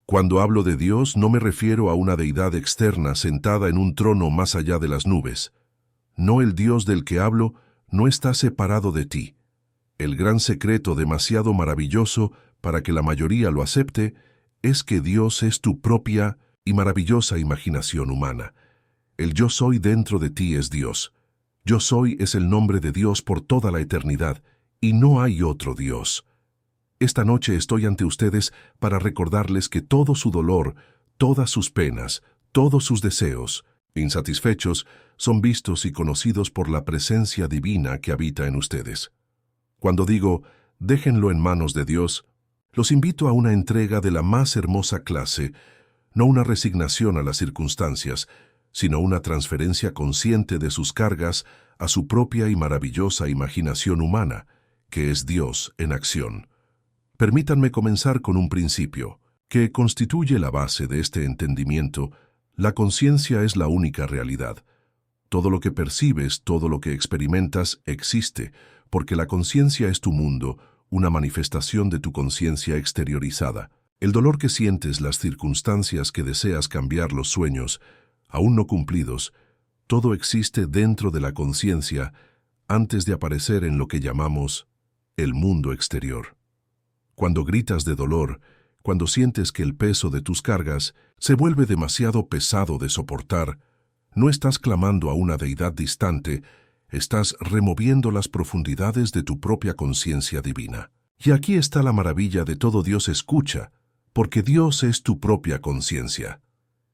Cuando hablo de Dios, no me refiero a una deidad externa sentada en un trono más allá de las nubes. No, el Dios del que hablo no está separado de ti. El gran secreto demasiado maravilloso para que la mayoría lo acepte es que Dios es tu propia y maravillosa imaginación humana. El yo soy dentro de ti es Dios. Yo soy es el nombre de Dios por toda la eternidad, y no hay otro Dios. Esta noche estoy ante ustedes para recordarles que todo su dolor, todas sus penas, todos sus deseos, insatisfechos, son vistos y conocidos por la presencia divina que habita en ustedes. Cuando digo, déjenlo en manos de Dios, los invito a una entrega de la más hermosa clase, no una resignación a las circunstancias, sino una transferencia consciente de sus cargas a su propia y maravillosa imaginación humana, que es Dios en acción. Permítanme comenzar con un principio, que constituye la base de este entendimiento. La conciencia es la única realidad. Todo lo que percibes, todo lo que experimentas, existe, porque la conciencia es tu mundo, una manifestación de tu conciencia exteriorizada. El dolor que sientes, las circunstancias que deseas cambiar, los sueños, aún no cumplidos, todo existe dentro de la conciencia antes de aparecer en lo que llamamos el mundo exterior. Cuando gritas de dolor, cuando sientes que el peso de tus cargas se vuelve demasiado pesado de soportar, no estás clamando a una deidad distante, estás removiendo las profundidades de tu propia conciencia divina. Y aquí está la maravilla de todo. Dios escucha, porque Dios es tu propia conciencia.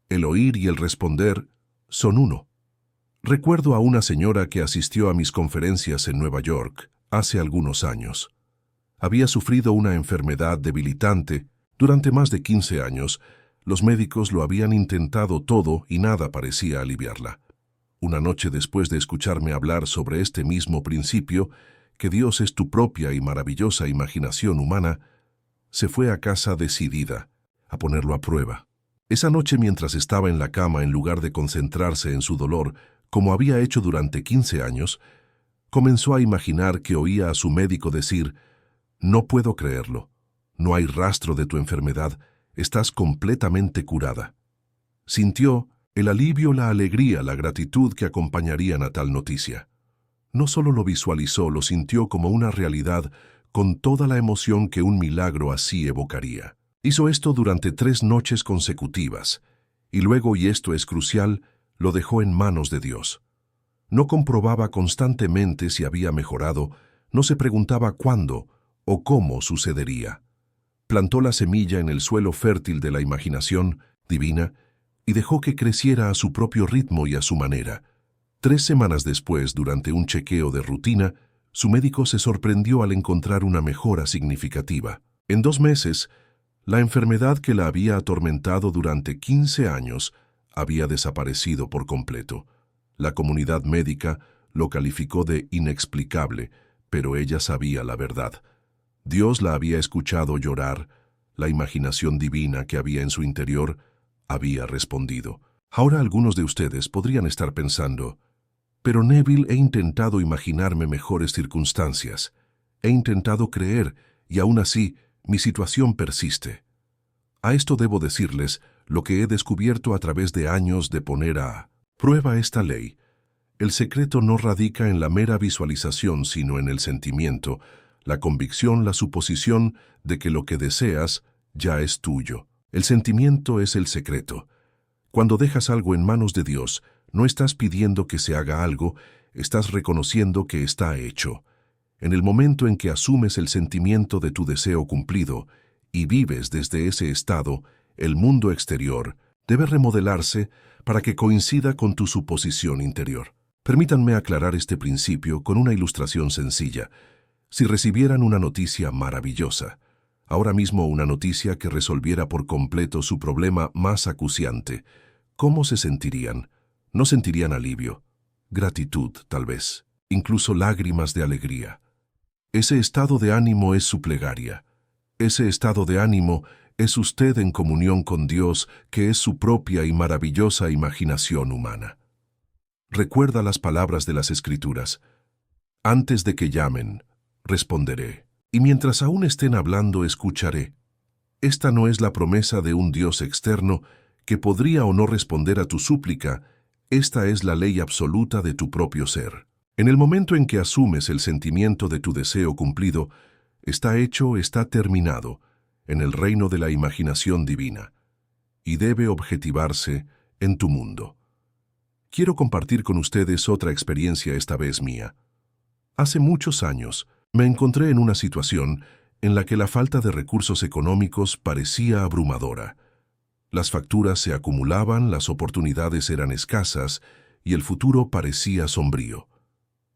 El oír y el responder son uno. Recuerdo a una señora que asistió a mis conferencias en Nueva York hace algunos años. Había sufrido una enfermedad debilitante. Durante más de 15 años, los médicos lo habían intentado todo y nada parecía aliviarla. Una noche, después de escucharme hablar sobre este mismo principio, que Dios es tu propia y maravillosa imaginación humana, se fue a casa decidida a ponerlo a prueba. Esa noche, mientras estaba en la cama, en lugar de concentrarse en su dolor, como había hecho durante 15 años, comenzó a imaginar que oía a su médico decir: «No puedo creerlo. No hay rastro de tu enfermedad. Estás completamente curada». Sintió el alivio, la alegría, la gratitud que acompañarían a tal noticia. No solo lo visualizó, lo sintió como una realidad, con toda la emoción que un milagro así evocaría. Hizo esto durante 3 noches consecutivas, y luego, y esto es crucial, lo dejó en manos de Dios. No comprobaba constantemente si había mejorado, no se preguntaba cuándo o cómo sucedería. Plantó la semilla en el suelo fértil de la imaginación divina y dejó que creciera a su propio ritmo y a su manera. 3 semanas después, durante un chequeo de rutina, su médico se sorprendió al encontrar una mejora significativa. En 2 meses, la enfermedad que la había atormentado durante 15 años había desaparecido por completo. La comunidad médica lo calificó de inexplicable, pero ella sabía la verdad. Dios la había escuchado llorar, la imaginación divina que había en su interior había respondido. Ahora algunos de ustedes podrían estar pensando: «Pero Neville, he intentado imaginarme mejores circunstancias. He intentado creer y aún así mi situación persiste». A esto debo decirles lo que he descubierto a través de años de poner a prueba esta ley. El secreto no radica en la mera visualización, sino en el sentimiento, la convicción, la suposición de que lo que deseas ya es tuyo. El sentimiento es el secreto. Cuando dejas algo en manos de Dios, no estás pidiendo que se haga algo, estás reconociendo que está hecho. En el momento en que asumes el sentimiento de tu deseo cumplido y vives desde ese estado, el mundo exterior debe remodelarse para que coincida con tu suposición interior. Permítanme aclarar este principio con una ilustración sencilla. Si recibieran una noticia maravillosa, ahora mismo una noticia que resolviera por completo su problema más acuciante, ¿cómo se sentirían? ¿No sentirían alivio? Gratitud, tal vez, incluso lágrimas de alegría. Ese estado de ánimo es su plegaria. Ese estado de ánimo es usted en comunión con Dios, que es su propia y maravillosa imaginación humana. Recuerda las palabras de las Escrituras: «Antes de que llamen, responderé, y mientras aún estén hablando, escucharé». Esta no es la promesa de un Dios externo que podría o no responder a tu súplica. Esta es la ley absoluta de tu propio ser. En el momento en que asumes el sentimiento de tu deseo cumplido, está hecho, está terminado, en el reino de la imaginación divina, y debe objetivarse en tu mundo. Quiero compartir con ustedes otra experiencia, esta vez mía. Hace muchos años, me encontré en una situación en la que la falta de recursos económicos parecía abrumadora. Las facturas se acumulaban, las oportunidades eran escasas y el futuro parecía sombrío.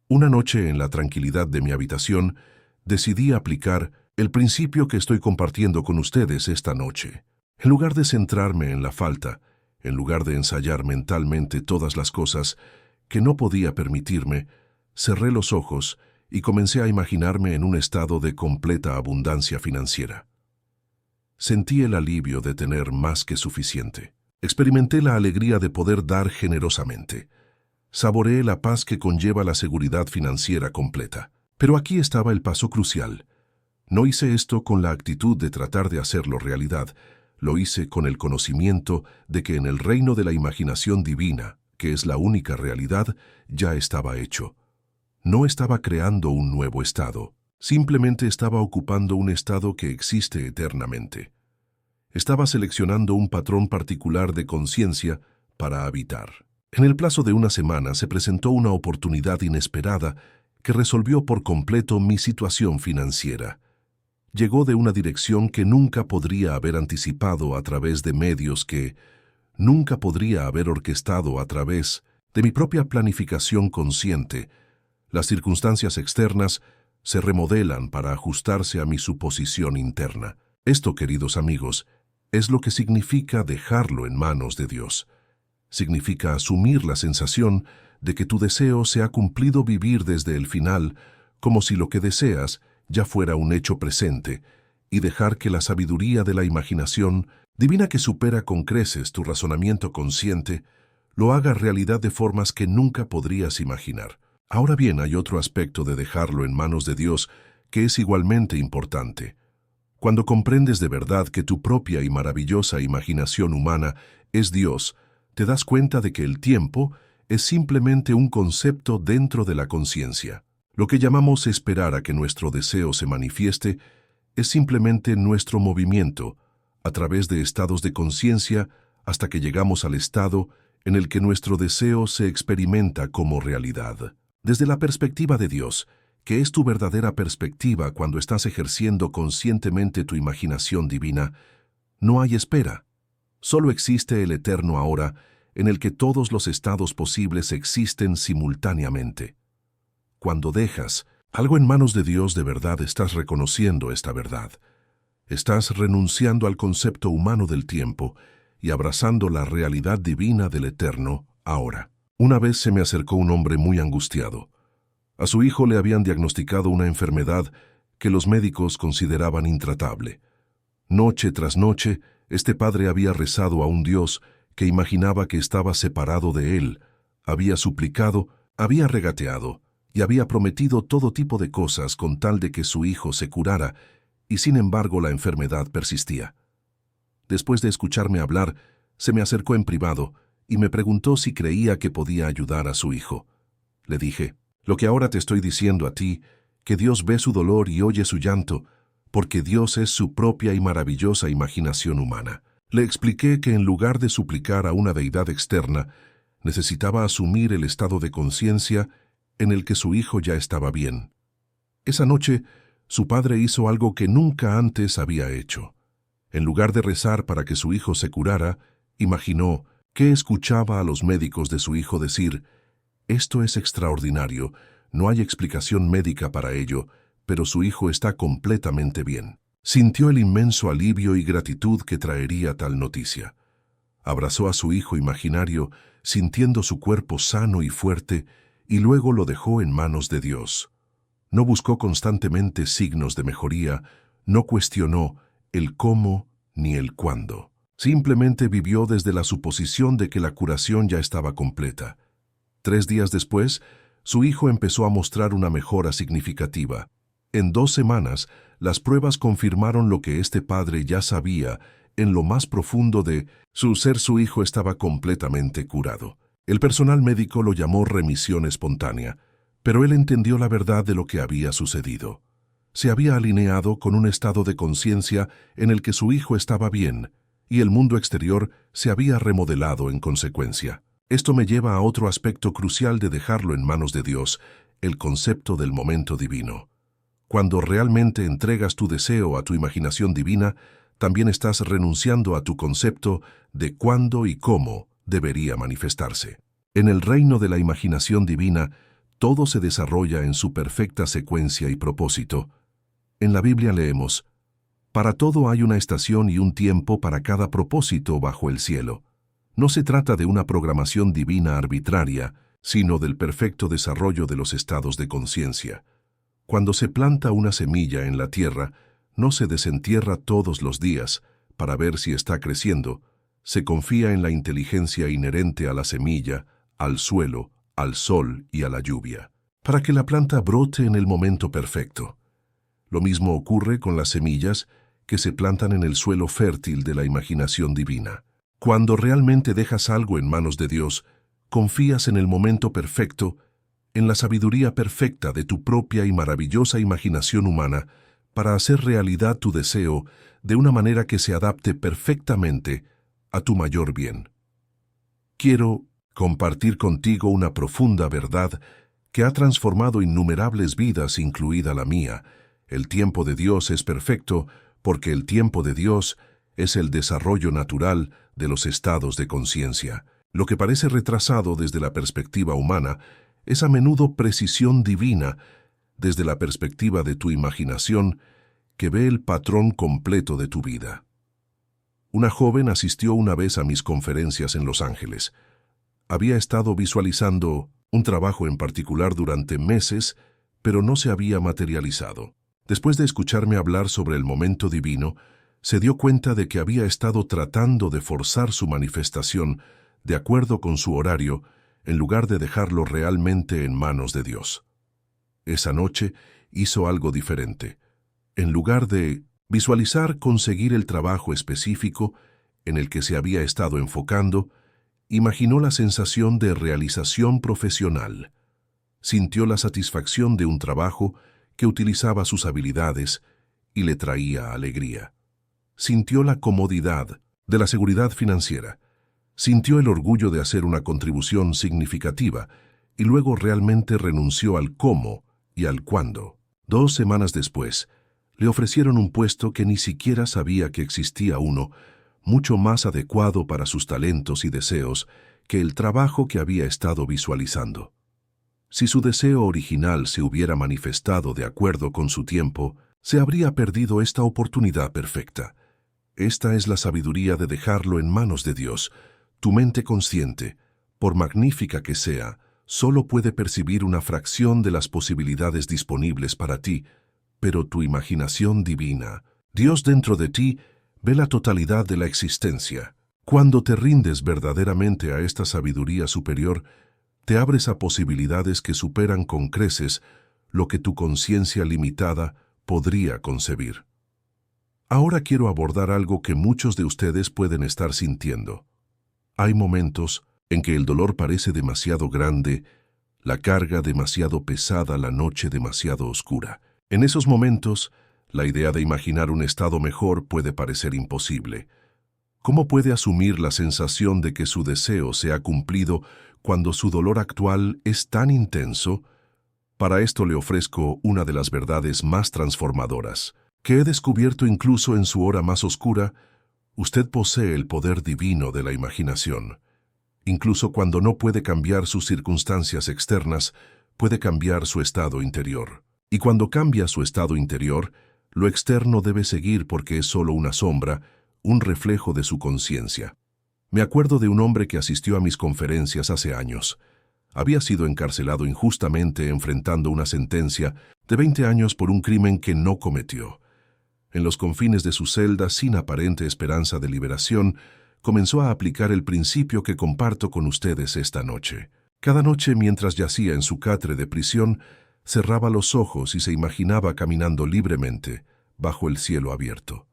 Una noche, en la tranquilidad de mi habitación, decidí aplicar el principio que estoy compartiendo con ustedes esta noche. En lugar de centrarme en la falta, en lugar de ensayar mentalmente todas las cosas que no podía permitirme, cerré los ojos y comencé a imaginarme en un estado de completa abundancia financiera. Sentí el alivio de tener más que suficiente. Experimenté la alegría de poder dar generosamente. Saboreé la paz que conlleva la seguridad financiera completa. Pero aquí estaba el paso crucial. No hice esto con la actitud de tratar de hacerlo realidad. Lo hice con el conocimiento de que en el reino de la imaginación divina, que es la única realidad, ya estaba hecho. No estaba creando un nuevo estado. Simplemente estaba ocupando un estado que existe eternamente. Estaba seleccionando un patrón particular de conciencia para habitar. En el plazo de una semana se presentó una oportunidad inesperada que resolvió por completo mi situación financiera. Llegó de una dirección que nunca podría haber anticipado a través de medios que nunca podría haber orquestado a través de mi propia planificación consciente. Las circunstancias externas se remodelan para ajustarse a mi suposición interna. Esto, queridos amigos, es lo que significa dejarlo en manos de Dios. Significa asumir la sensación de que tu deseo se ha cumplido, vivir desde el final, como si lo que deseas ya fuera un hecho presente, y dejar que la sabiduría de la imaginación, divina que supera con creces tu razonamiento consciente, lo haga realidad de formas que nunca podrías imaginar. Ahora bien, hay otro aspecto de dejarlo en manos de Dios que es igualmente importante. Cuando comprendes de verdad que tu propia y maravillosa imaginación humana es Dios, te das cuenta de que el tiempo es simplemente un concepto dentro de la conciencia. Lo que llamamos esperar a que nuestro deseo se manifieste es simplemente nuestro movimiento a través de estados de conciencia hasta que llegamos al estado en el que nuestro deseo se experimenta como realidad. Desde la perspectiva de Dios, que es tu verdadera perspectiva cuando estás ejerciendo conscientemente tu imaginación divina, no hay espera. Solo existe el eterno ahora, en el que todos los estados posibles existen simultáneamente. Cuando dejas algo en manos de Dios, de verdad estás reconociendo esta verdad. Estás renunciando al concepto humano del tiempo y abrazando la realidad divina del eterno ahora. Una vez se me acercó un hombre muy angustiado. A su hijo le habían diagnosticado una enfermedad que los médicos consideraban intratable. Noche tras noche, este padre había rezado a un Dios que imaginaba que estaba separado de él, había suplicado, había regateado y había prometido todo tipo de cosas con tal de que su hijo se curara, y sin embargo la enfermedad persistía. Después de escucharme hablar, se me acercó en privado y me preguntó si creía que podía ayudar a su hijo. Le dije, lo que ahora te estoy diciendo a ti, que Dios ve su dolor y oye su llanto, porque Dios es su propia y maravillosa imaginación humana. Le expliqué que en lugar de suplicar a una deidad externa, necesitaba asumir el estado de conciencia en el que su hijo ya estaba bien. Esa noche, su padre hizo algo que nunca antes había hecho. En lugar de rezar para que su hijo se curara, imaginó que escuchaba a los médicos de su hijo decir: «Esto es extraordinario, no hay explicación médica para ello, pero su hijo está completamente bien». Sintió el inmenso alivio y gratitud que traería tal noticia. Abrazó a su hijo imaginario, sintiendo su cuerpo sano y fuerte, y luego lo dejó en manos de Dios. No buscó constantemente signos de mejoría, no cuestionó el cómo ni el cuándo. Simplemente vivió desde la suposición de que la curación ya estaba completa. 3 días después, su hijo empezó a mostrar una mejora significativa. En 2 semanas, las pruebas confirmaron lo que este padre ya sabía en lo más profundo de su ser. Su hijo estaba completamente curado. El personal médico lo llamó remisión espontánea, pero él entendió la verdad de lo que había sucedido. Se había alineado con un estado de conciencia en el que su hijo estaba bien, y el mundo exterior se había remodelado en consecuencia. Esto me lleva a otro aspecto crucial de dejarlo en manos de Dios, el concepto del momento divino. Cuando realmente entregas tu deseo a tu imaginación divina, también estás renunciando a tu concepto de cuándo y cómo debería manifestarse. En el reino de la imaginación divina, todo se desarrolla en su perfecta secuencia y propósito. En la Biblia leemos: para todo hay una estación y un tiempo para cada propósito bajo el cielo. No se trata de una programación divina arbitraria, sino del perfecto desarrollo de los estados de conciencia. Cuando se planta una semilla en la tierra, no se desentierra todos los días para ver si está creciendo. Se confía en la inteligencia inherente a la semilla, al suelo, al sol y a la lluvia, para que la planta brote en el momento perfecto. Lo mismo ocurre con las semillas que se plantan en el suelo fértil de la imaginación divina. Cuando realmente dejas algo en manos de Dios, confías en el momento perfecto, en la sabiduría perfecta de tu propia y maravillosa imaginación humana para hacer realidad tu deseo de una manera que se adapte perfectamente a tu mayor bien. Quiero compartir contigo una profunda verdad que ha transformado innumerables vidas, incluida la mía. El tiempo de Dios es perfecto porque el tiempo de Dios es el desarrollo natural de los estados de conciencia. Lo que parece retrasado desde la perspectiva humana es a menudo precisión divina desde la perspectiva de tu imaginación que ve el patrón completo de tu vida. Una joven asistió una vez a mis conferencias en Los Ángeles. Había estado visualizando un trabajo en particular durante meses, pero no se había materializado. Después de escucharme hablar sobre el momento divino, se dio cuenta de que había estado tratando de forzar su manifestación de acuerdo con su horario, en lugar de dejarlo realmente en manos de Dios. Esa noche hizo algo diferente. En lugar de visualizar conseguir el trabajo específico en el que se había estado enfocando, imaginó la sensación de realización profesional. Sintió la satisfacción de un trabajo que utilizaba sus habilidades y le traía alegría. Sintió la comodidad de la seguridad financiera. Sintió el orgullo de hacer una contribución significativa y luego realmente renunció al cómo y al cuándo. 2 semanas después, le ofrecieron un puesto que ni siquiera sabía que existía uno, mucho más adecuado para sus talentos y deseos que el trabajo que había estado visualizando. Si su deseo original se hubiera manifestado de acuerdo con su tiempo, se habría perdido esta oportunidad perfecta. Esta es la sabiduría de dejarlo en manos de Dios. Tu mente consciente, por magnífica que sea, solo puede percibir una fracción de las posibilidades disponibles para ti, pero tu imaginación divina, Dios dentro de ti, ve la totalidad de la existencia. Cuando te rindes verdaderamente a esta sabiduría superior, te abres a posibilidades que superan con creces lo que tu conciencia limitada podría concebir. Ahora quiero abordar algo que muchos de ustedes pueden estar sintiendo. Hay momentos en que el dolor parece demasiado grande, la carga demasiado pesada, la noche demasiado oscura. En esos momentos, la idea de imaginar un estado mejor puede parecer imposible. ¿Cómo puede asumir la sensación de que su deseo se ha cumplido cuando su dolor actual es tan intenso? Para esto le ofrezco una de las verdades más transformadoras, que he descubierto incluso en su hora más oscura. Usted posee el poder divino de la imaginación. Incluso cuando no puede cambiar sus circunstancias externas, puede cambiar su estado interior. Y cuando cambia su estado interior, lo externo debe seguir porque es solo una sombra, un reflejo de su conciencia. Me acuerdo de un hombre que asistió a mis conferencias hace años. Había sido encarcelado injustamente enfrentando una sentencia de 20 años por un crimen que no cometió. En los confines de su celda, sin aparente esperanza de liberación, comenzó a aplicar el principio que comparto con ustedes esta noche. Cada noche, mientras yacía en su catre de prisión, cerraba los ojos y se imaginaba caminando libremente bajo el cielo abierto.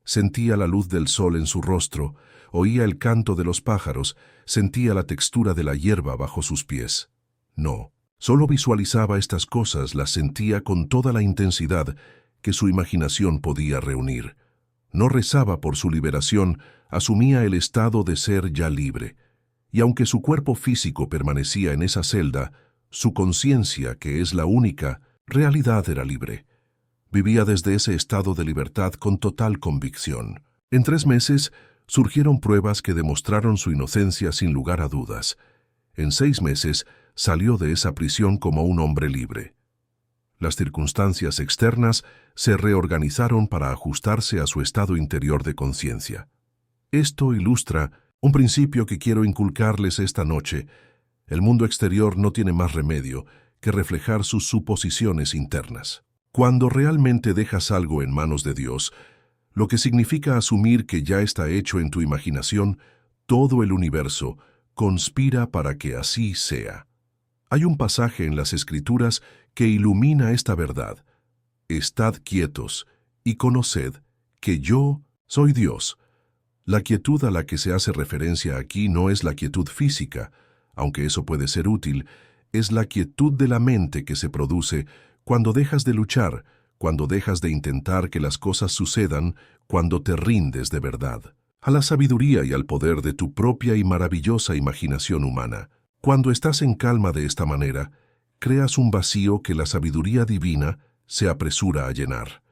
Sentía la luz del sol en su rostro, oía el canto de los pájaros, sentía la textura de la hierba bajo sus pies. No, solo visualizaba estas cosas, las sentía con toda la intensidad que su imaginación podía reunir. No rezaba por su liberación, asumía el estado de ser ya libre. Y aunque su cuerpo físico permanecía en esa celda, su conciencia, que es la única, realidad era libre. Vivía desde ese estado de libertad con total convicción. En 3 meses surgieron pruebas que demostraron su inocencia sin lugar a dudas. En 6 meses salió de esa prisión como un hombre libre. Las circunstancias externas se reorganizaron para ajustarse a su estado interior de conciencia. Esto ilustra un principio que quiero inculcarles esta noche. El mundo exterior no tiene más remedio que reflejar sus suposiciones internas. Cuando realmente dejas algo en manos de Dios, lo que significa asumir que ya está hecho en tu imaginación, todo el universo conspira para que así sea. Hay un pasaje en las Escrituras que ilumina esta verdad. Estad quietos y conoced que yo soy Dios. La quietud a la que se hace referencia aquí no es la quietud física, aunque eso puede ser útil, es la quietud de la mente que se produce cuando dejas de luchar, cuando dejas de intentar que las cosas sucedan, cuando te rindes de verdad a la sabiduría y al poder de tu propia y maravillosa imaginación humana. Cuando estás en calma de esta manera, creas un vacío que la sabiduría divina se apresura a llenar.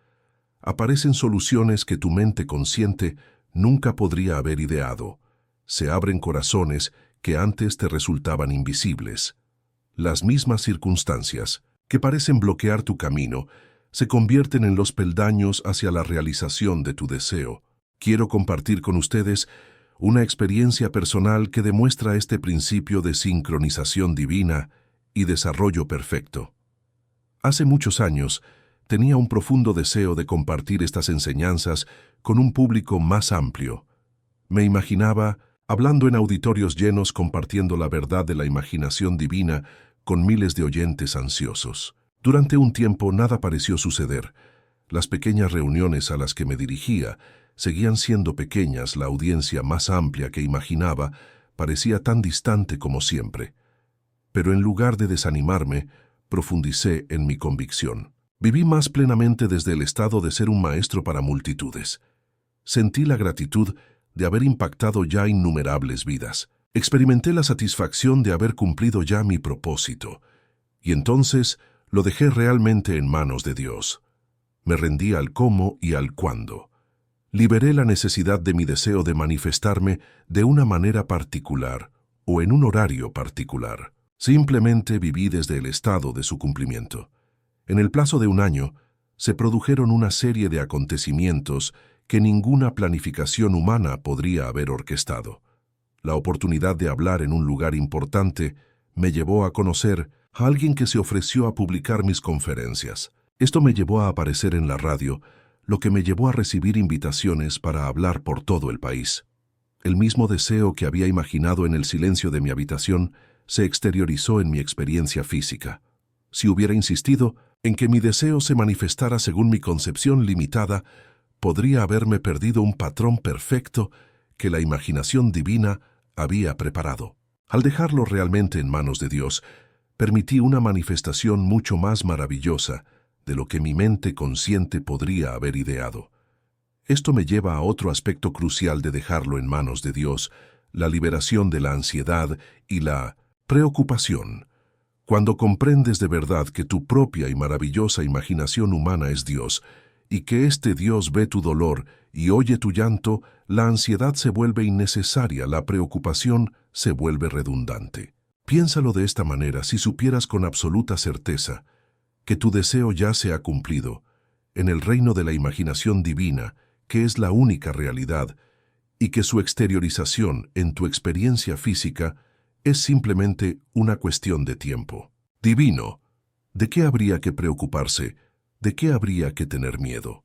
Aparecen soluciones que tu mente consciente nunca podría haber ideado. Se abren corazones que antes te resultaban invisibles. Las mismas circunstancias que parecen bloquear tu camino se convierten en los peldaños hacia la realización de tu deseo. Quiero compartir con ustedes una experiencia personal que demuestra este principio de sincronización divina y desarrollo perfecto. Hace muchos años, tenía un profundo deseo de compartir estas enseñanzas con un público más amplio. Me imaginaba hablando en auditorios llenos compartiendo la verdad de la imaginación divina con miles de oyentes ansiosos. Durante un tiempo nada pareció suceder. Las pequeñas reuniones a las que me dirigía seguían siendo pequeñas, la audiencia más amplia que imaginaba parecía tan distante como siempre. Pero en lugar de desanimarme, profundicé en mi convicción. Viví más plenamente desde el estado de ser un maestro para multitudes. Sentí la gratitud de haber impactado ya innumerables vidas. Experimenté la satisfacción de haber cumplido ya mi propósito. Y entonces lo dejé realmente en manos de Dios. Me rendí al cómo y al cuándo. Liberé la necesidad de mi deseo de manifestarme de una manera particular o en un horario particular. Simplemente viví desde el estado de su cumplimiento. En el plazo de un año, se produjeron una serie de acontecimientos que ninguna planificación humana podría haber orquestado. La oportunidad de hablar en un lugar importante me llevó a conocer a alguien que se ofreció a publicar mis conferencias. Esto me llevó a aparecer en la radio, lo que me llevó a recibir invitaciones para hablar por todo el país. El mismo deseo que había imaginado en el silencio de mi habitación se exteriorizó en mi experiencia física. Si hubiera insistido en que mi deseo se manifestara según mi concepción limitada, podría haberme perdido un patrón perfecto que la imaginación divina había preparado. Al dejarlo realmente en manos de Dios, permití una manifestación mucho más maravillosa de lo que mi mente consciente podría haber ideado. Esto me lleva a otro aspecto crucial de dejarlo en manos de Dios, la liberación de la ansiedad y la preocupación. Cuando comprendes de verdad que tu propia y maravillosa imaginación humana es Dios, y que este Dios ve tu dolor y oye tu llanto, la ansiedad se vuelve innecesaria, la preocupación se vuelve redundante. Piénsalo de esta manera si supieras con absoluta certeza que tu deseo ya se ha cumplido, en el reino de la imaginación divina, que es la única realidad, y que su exteriorización en tu experiencia física es simplemente una cuestión de tiempo. Divino, ¿de qué habría que preocuparse? ¿De qué habría que tener miedo?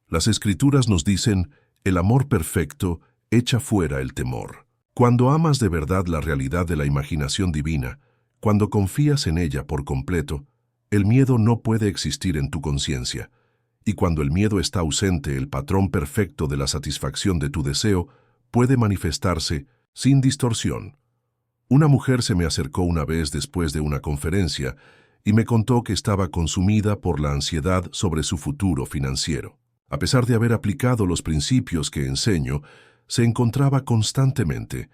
Las Escrituras nos dicen, el amor perfecto echa fuera el temor. Cuando amas de verdad la realidad de la imaginación divina, cuando confías en ella por completo, El miedo no puede existir en tu conciencia, y cuando el miedo está ausente, el patrón perfecto de la satisfacción de tu deseo puede manifestarse sin distorsión. Una mujer se me acercó una vez después de una conferencia y me contó que estaba consumida por la ansiedad sobre su futuro financiero. A pesar de haber aplicado los principios que enseño, se encontraba constantemente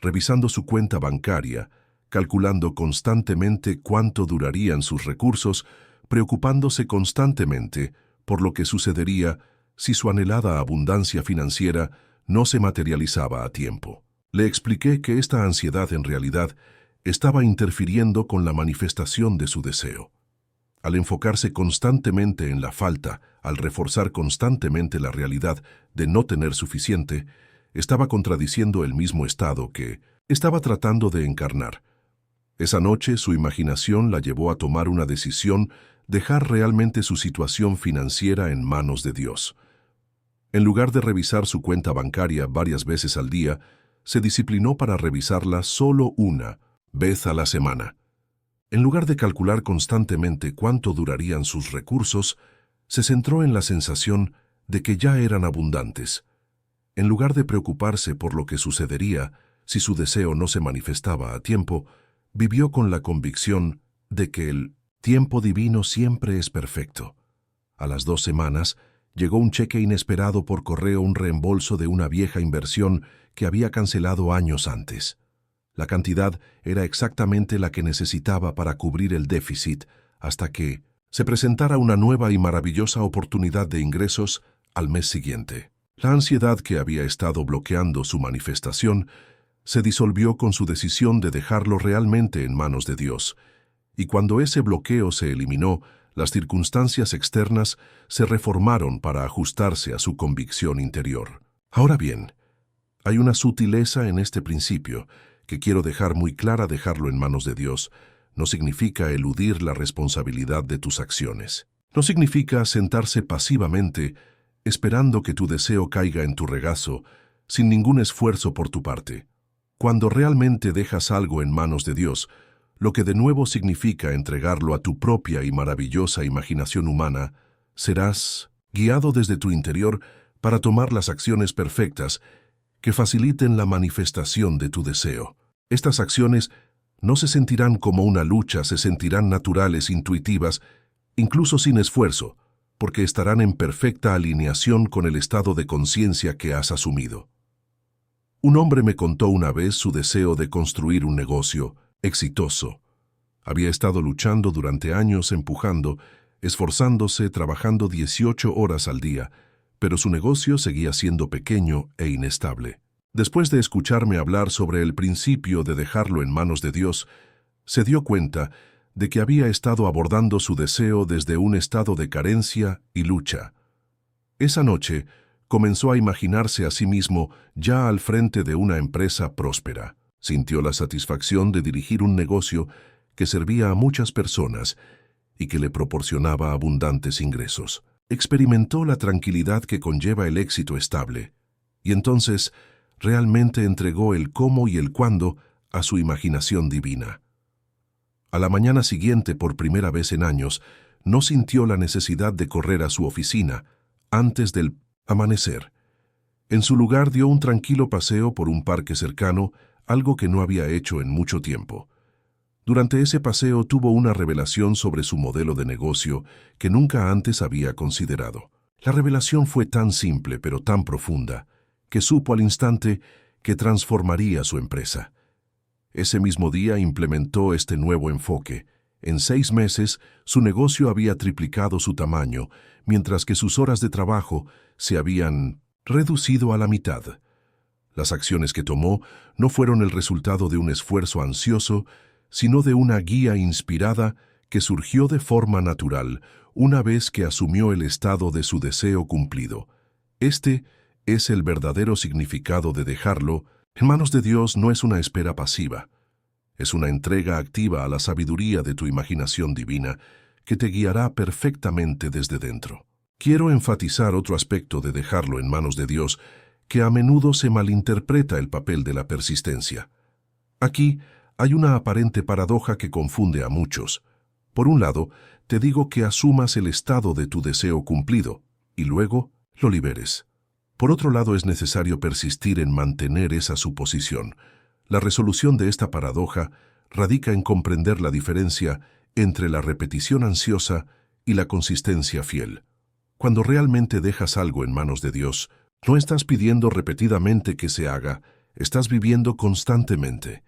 revisando su cuenta bancaria, calculando constantemente cuánto durarían sus recursos, preocupándose constantemente por lo que sucedería si su anhelada abundancia financiera no se materializaba a tiempo. Le expliqué que esta ansiedad en realidad estaba interfiriendo con la manifestación de su deseo. Al enfocarse constantemente en la falta, al reforzar constantemente la realidad de no tener suficiente, estaba contradiciendo el mismo estado que estaba tratando de encarnar. Esa noche su imaginación la llevó a tomar una decisión: dejar realmente su situación financiera en manos de Dios. En lugar de revisar su cuenta bancaria varias veces al día, se disciplinó para revisarla solo una vez a la semana. En lugar de calcular constantemente cuánto durarían sus recursos, se centró en la sensación de que ya eran abundantes. En lugar de preocuparse por lo que sucedería si su deseo no se manifestaba a tiempo, vivió con la convicción de que el tiempo divino siempre es perfecto. A las 2 semanas, llegó un cheque inesperado por correo, un reembolso de una vieja inversión que había cancelado años antes. La cantidad era exactamente la que necesitaba para cubrir el déficit hasta que se presentara una nueva y maravillosa oportunidad de ingresos al mes siguiente. La ansiedad que había estado bloqueando su manifestación se disolvió con su decisión de dejarlo realmente en manos de Dios, y cuando ese bloqueo se eliminó, las circunstancias externas se reformaron para ajustarse a su convicción interior. Ahora bien, hay una sutileza en este principio que quiero dejar muy clara. Dejarlo en manos de Dios no significa eludir la responsabilidad de tus acciones. No significa sentarse pasivamente esperando que tu deseo caiga en tu regazo sin ningún esfuerzo por tu parte. Cuando realmente dejas algo en manos de Dios, lo que de nuevo significa entregarlo a tu propia y maravillosa imaginación humana, serás guiado desde tu interior para tomar las acciones perfectas que faciliten la manifestación de tu deseo. Estas acciones no se sentirán como una lucha, se sentirán naturales, intuitivas, incluso sin esfuerzo, porque estarán en perfecta alineación con el estado de conciencia que has asumido. Un hombre me contó una vez su deseo de construir un negocio exitoso. Había estado luchando durante años, empujando, esforzándose, trabajando 18 horas al día, pero su negocio seguía siendo pequeño e inestable. Después de escucharme hablar sobre el principio de dejarlo en manos de Dios, se dio cuenta de que había estado abordando su deseo desde un estado de carencia y lucha. Esa noche comenzó a imaginarse a sí mismo ya al frente de una empresa próspera. Sintió la satisfacción de dirigir un negocio que servía a muchas personas y que le proporcionaba abundantes ingresos. Experimentó la tranquilidad que conlleva el éxito estable, y entonces realmente entregó el cómo y el cuándo a su imaginación divina. A la mañana siguiente, por primera vez en años, no sintió la necesidad de correr a su oficina antes del amanecer. En su lugar dio un tranquilo paseo por un parque cercano, algo que no había hecho en mucho tiempo. Durante ese paseo tuvo una revelación sobre su modelo de negocio que nunca antes había considerado. La revelación fue tan simple pero tan profunda que supo al instante que transformaría su empresa. Ese mismo día implementó este nuevo enfoque. En 6 meses, su negocio había triplicado su tamaño, mientras que sus horas de trabajo se habían reducido a la mitad. Las acciones que tomó no fueron el resultado de un esfuerzo ansioso, sino de una guía inspirada que surgió de forma natural una vez que asumió el estado de su deseo cumplido. Este es el verdadero significado de dejarlo en manos de Dios. No es una espera pasiva. Es una entrega activa a la sabiduría de tu imaginación divina que te guiará perfectamente desde dentro. Quiero enfatizar otro aspecto de dejarlo en manos de Dios, que a menudo se malinterpreta: el papel de la persistencia. Aquí hay una aparente paradoja que confunde a muchos. Por un lado, te digo que asumas el estado de tu deseo cumplido y luego lo liberes. Por otro lado, es necesario persistir en mantener esa suposición. La resolución de esta paradoja radica en comprender la diferencia entre la repetición ansiosa y la consistencia fiel. Cuando realmente dejas algo en manos de Dios, no estás pidiendo repetidamente que se haga, estás viviendo constantemente,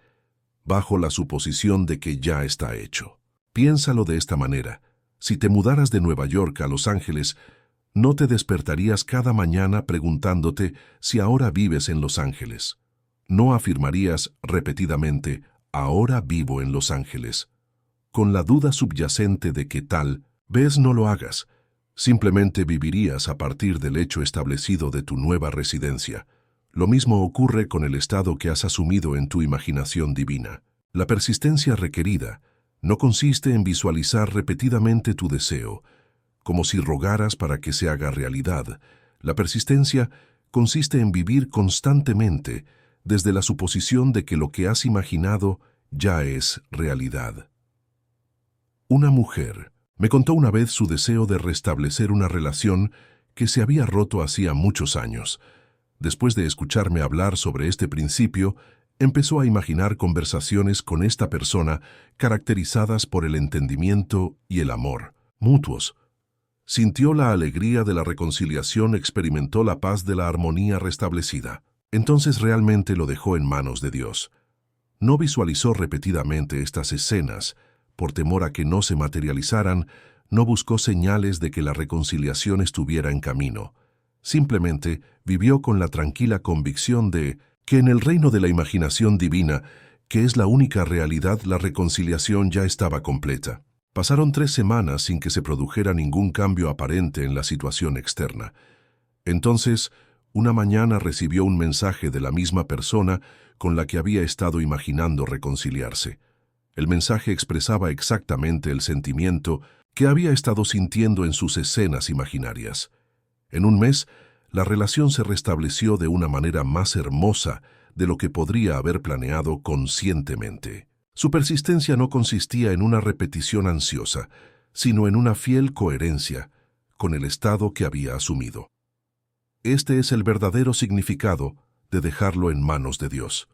bajo la suposición de que ya está hecho. Piénsalo de esta manera. Si te mudaras de Nueva York a Los Ángeles, no te despertarías cada mañana preguntándote si ahora vives en Los Ángeles. No afirmarías repetidamente, ahora vivo en Los Ángeles. Con la duda subyacente de que tal vez no lo hagas, simplemente vivirías a partir del hecho establecido de tu nueva residencia. Lo mismo ocurre con el estado que has asumido en tu imaginación divina. La persistencia requerida no consiste en visualizar repetidamente tu deseo, como si rogaras para que se haga realidad. La persistencia consiste en vivir constantemente desde la suposición de que lo que has imaginado ya es realidad. Una mujer me contó una vez su deseo de restablecer una relación que se había roto hacía muchos años. Después de escucharme hablar sobre este principio, empezó a imaginar conversaciones con esta persona caracterizadas por el entendimiento y el amor mutuos. Sintió la alegría de la reconciliación, experimentó la paz de la armonía restablecida. Entonces realmente lo dejó en manos de Dios. No visualizó repetidamente estas escenas. Por temor a que no se materializaran, no buscó señales de que la reconciliación estuviera en camino. Simplemente vivió con la tranquila convicción de que en el reino de la imaginación divina, que es la única realidad, la reconciliación ya estaba completa. Pasaron 3 semanas sin que se produjera ningún cambio aparente en la situación externa. Entonces, una mañana recibió un mensaje de la misma persona con la que había estado imaginando reconciliarse. El mensaje expresaba exactamente el sentimiento que había estado sintiendo en sus escenas imaginarias. En un mes, la relación se restableció de una manera más hermosa de lo que podría haber planeado conscientemente. Su persistencia no consistía en una repetición ansiosa, sino en una fiel coherencia con el estado que había asumido. Este es el verdadero significado de dejarlo en manos de Dios.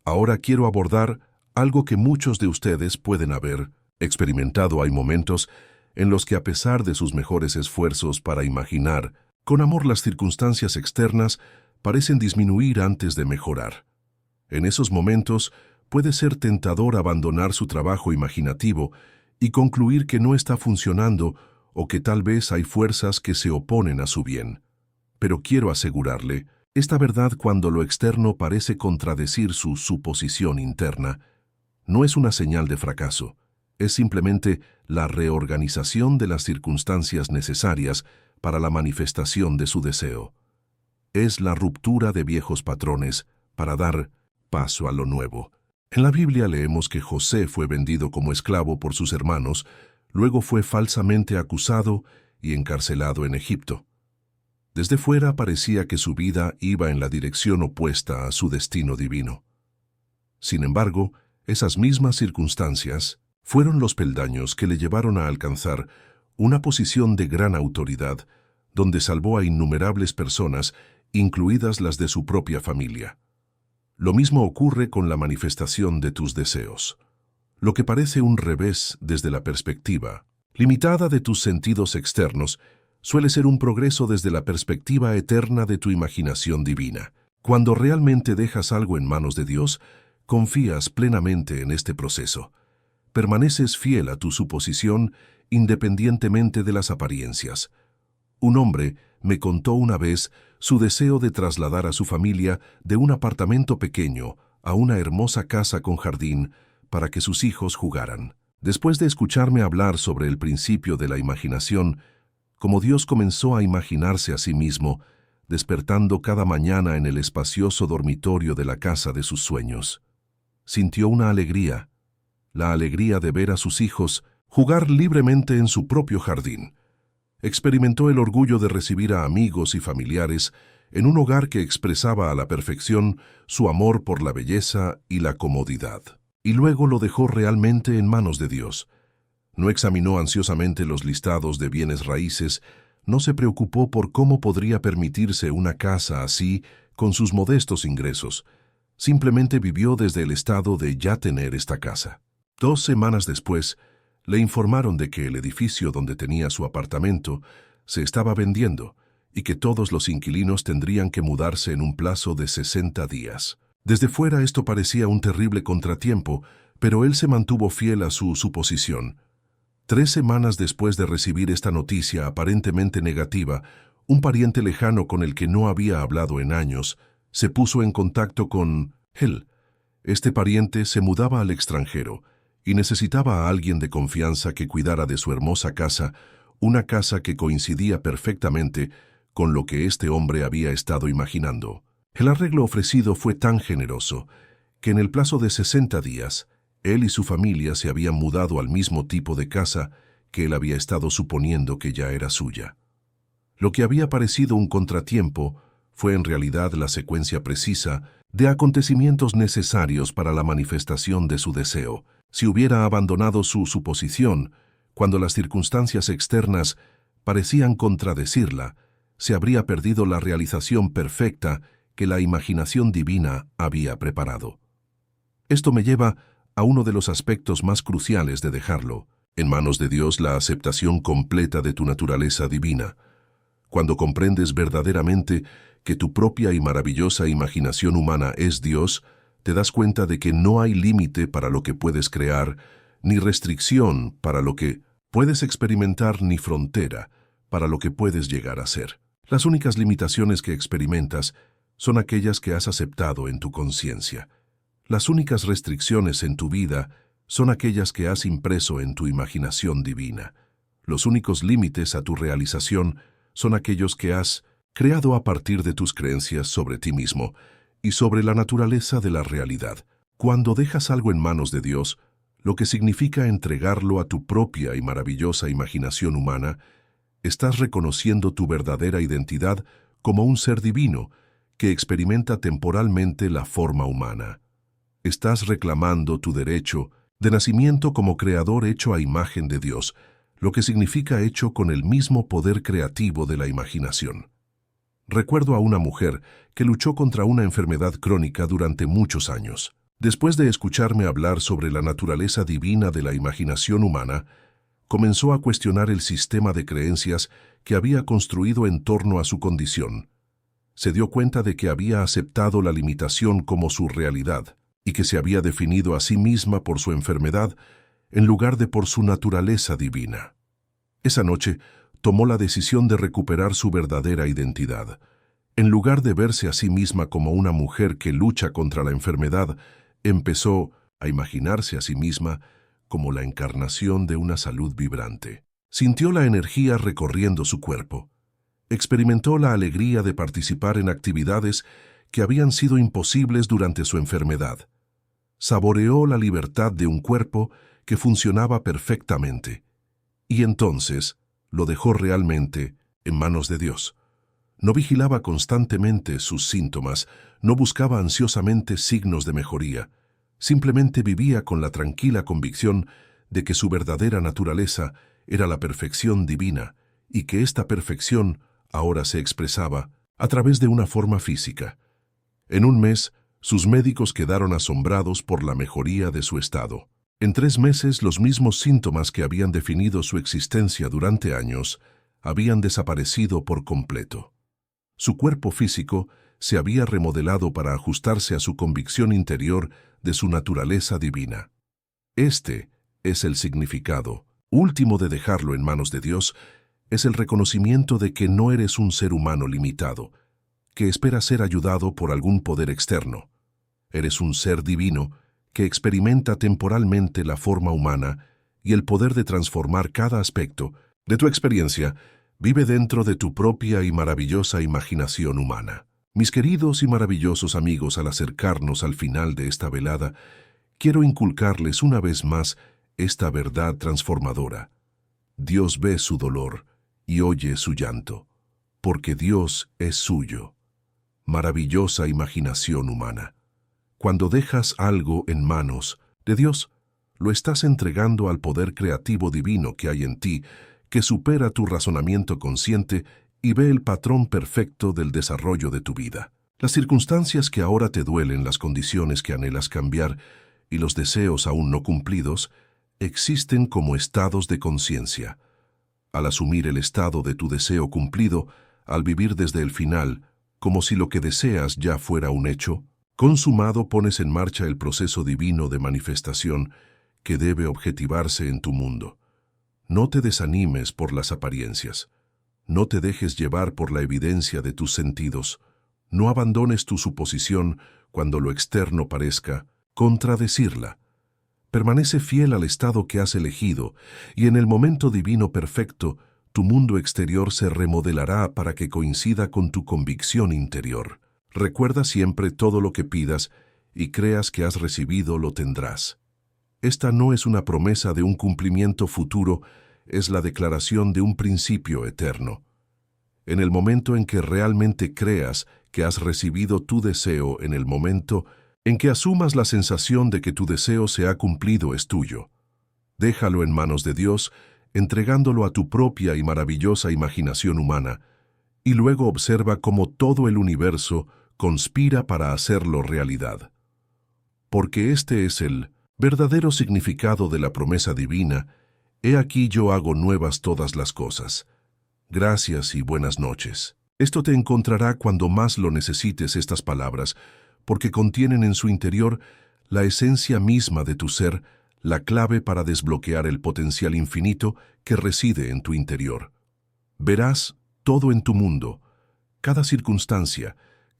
Ahora quiero abordar algo que muchos de ustedes pueden haber experimentado. Hay momentos en los que, a pesar de sus mejores esfuerzos para imaginar con amor, las circunstancias externas parecen disminuir antes de mejorar. En esos momentos puede ser tentador abandonar su trabajo imaginativo y concluir que no está funcionando o que tal vez hay fuerzas que se oponen a su bien. Pero quiero asegurarle, esta verdad, cuando lo externo parece contradecir su suposición interna, no es una señal de fracaso, es simplemente la reorganización de las circunstancias necesarias para la manifestación de su deseo. Es la ruptura de viejos patrones para dar paso a lo nuevo. En la Biblia leemos que José fue vendido como esclavo por sus hermanos, luego fue falsamente acusado y encarcelado en Egipto. Desde fuera parecía que su vida iba en la dirección opuesta a su destino divino. Sin embargo, esas mismas circunstancias fueron los peldaños que le llevaron a alcanzar una posición de gran autoridad, donde salvó a innumerables personas, incluidas las de su propia familia. Lo mismo ocurre con la manifestación de tus deseos. Lo que parece un revés desde la perspectiva limitada de tus sentidos externos suele ser un progreso desde la perspectiva eterna de tu imaginación divina. Cuando realmente dejas algo en manos de Dios, confías plenamente en este proceso. Permaneces fiel a tu suposición independientemente de las apariencias. Un hombre me contó una vez su deseo de trasladar a su familia de un apartamento pequeño a una hermosa casa con jardín para que sus hijos jugaran. Después de escucharme hablar sobre el principio de la imaginación, como Dios comenzó a imaginarse a sí mismo, despertando cada mañana en el espacioso dormitorio de la casa de sus sueños, sintió una alegría, la alegría de ver a sus hijos jugar libremente en su propio jardín. Experimentó el orgullo de recibir a amigos y familiares en un hogar que expresaba a la perfección su amor por la belleza y la comodidad. Y luego lo dejó realmente en manos de Dios. No examinó ansiosamente los listados de bienes raíces, no se preocupó por cómo podría permitirse una casa así con sus modestos ingresos. Simplemente vivió desde el estado de ya tener esta casa. 2 semanas después, le informaron de que el edificio donde tenía su apartamento se estaba vendiendo y que todos los inquilinos tendrían que mudarse en un plazo de 60 días. Desde fuera esto parecía un terrible contratiempo, pero él se mantuvo fiel a su suposición. 3 semanas después de recibir esta noticia aparentemente negativa, un pariente lejano con el que no había hablado en años se puso en contacto con él. Este pariente se mudaba al extranjero y necesitaba a alguien de confianza que cuidara de su hermosa casa, una casa que coincidía perfectamente con lo que este hombre había estado imaginando. El arreglo ofrecido fue tan generoso que en el plazo de 60 días, él y su familia se habían mudado al mismo tipo de casa que él había estado suponiendo que ya era suya. Lo que había parecido un contratiempo fue en realidad la secuencia precisa de acontecimientos necesarios para la manifestación de su deseo. Si hubiera abandonado su suposición, cuando las circunstancias externas parecían contradecirla, se habría perdido la realización perfecta que la imaginación divina había preparado. Esto me lleva a uno de los aspectos más cruciales de dejarlo en manos de Dios, la aceptación completa de tu naturaleza divina. Cuando comprendes verdaderamente que tu propia y maravillosa imaginación humana es Dios, te das cuenta de que no hay límite para lo que puedes crear, ni restricción para lo que puedes experimentar, ni frontera para lo que puedes llegar a ser. Las únicas limitaciones que experimentas son aquellas que has aceptado en tu conciencia. Las únicas restricciones en tu vida son aquellas que has impreso en tu imaginación divina. Los únicos límites a tu realización son aquellos que has creado a partir de tus creencias sobre ti mismo y sobre la naturaleza de la realidad. Cuando dejas algo en manos de Dios, lo que significa entregarlo a tu propia y maravillosa imaginación humana, estás reconociendo tu verdadera identidad como un ser divino que experimenta temporalmente la forma humana. Estás reclamando tu derecho de nacimiento como creador hecho a imagen de Dios, lo que significa hecho con el mismo poder creativo de la imaginación. Recuerdo a una mujer que luchó contra una enfermedad crónica durante muchos años. Después de escucharme hablar sobre la naturaleza divina de la imaginación humana, comenzó a cuestionar el sistema de creencias que había construido en torno a su condición. Se dio cuenta de que había aceptado la limitación como su realidad y que se había definido a sí misma por su enfermedad en lugar de por su naturaleza divina. Esa noche tomó la decisión de recuperar su verdadera identidad. En lugar de verse a sí misma como una mujer que lucha contra la enfermedad, empezó a imaginarse a sí misma como la encarnación de una salud vibrante. Sintió la energía recorriendo su cuerpo. Experimentó la alegría de participar en actividades que habían sido imposibles durante su enfermedad. Saboreó la libertad de un cuerpo que funcionaba perfectamente. Y entonces lo dejó realmente en manos de Dios. No vigilaba constantemente sus síntomas, no buscaba ansiosamente signos de mejoría. Simplemente vivía con la tranquila convicción de que su verdadera naturaleza era la perfección divina y que esta perfección ahora se expresaba a través de una forma física. En un mes, sus médicos quedaron asombrados por la mejoría de su estado. En 3 meses, los mismos síntomas que habían definido su existencia durante años habían desaparecido por completo. Su cuerpo físico se había remodelado para ajustarse a su convicción interior de su naturaleza divina. Este es el significado último de dejarlo en manos de Dios, es el reconocimiento de que no eres un ser humano limitado, que espera ser ayudado por algún poder externo. Eres un ser divino que experimenta temporalmente la forma humana y el poder de transformar cada aspecto de tu experiencia vive dentro de tu propia y maravillosa imaginación humana. Mis queridos y maravillosos amigos, al acercarnos al final de esta velada, quiero inculcarles una vez más esta verdad transformadora. Dios ve su dolor y oye su llanto, porque Dios es suyo. Maravillosa imaginación humana. Cuando dejas algo en manos de Dios, lo estás entregando al poder creativo divino que hay en ti, que supera tu razonamiento consciente y ve el patrón perfecto del desarrollo de tu vida. Las circunstancias que ahora te duelen, las condiciones que anhelas cambiar y los deseos aún no cumplidos, existen como estados de conciencia. Al asumir el estado de tu deseo cumplido, al vivir desde el final, como si lo que deseas ya fuera un hecho, consumado, pones en marcha el proceso divino de manifestación que debe objetivarse en tu mundo. No te desanimes por las apariencias. No te dejes llevar por la evidencia de tus sentidos. No abandones tu suposición cuando lo externo parezca contradecirla. Permanece fiel al estado que has elegido y en el momento divino perfecto, tu mundo exterior se remodelará para que coincida con tu convicción interior. Recuerda siempre todo lo que pidas y creas que has recibido lo tendrás. Esta no es una promesa de un cumplimiento futuro, es la declaración de un principio eterno. En el momento en que realmente creas que has recibido tu deseo, en el momento en que asumas la sensación de que tu deseo se ha cumplido, es tuyo. Déjalo en manos de Dios, entregándolo a tu propia y maravillosa imaginación humana, y luego observa cómo todo el universo conspira para hacerlo realidad. Porque este es el verdadero significado de la promesa divina: he aquí yo hago nuevas todas las cosas. Gracias y buenas noches. Esto te encontrará cuando más lo necesites, estas palabras, porque contienen en su interior la esencia misma de tu ser, la clave para desbloquear el potencial infinito que reside en tu interior. Verás todo en tu mundo, cada circunstancia,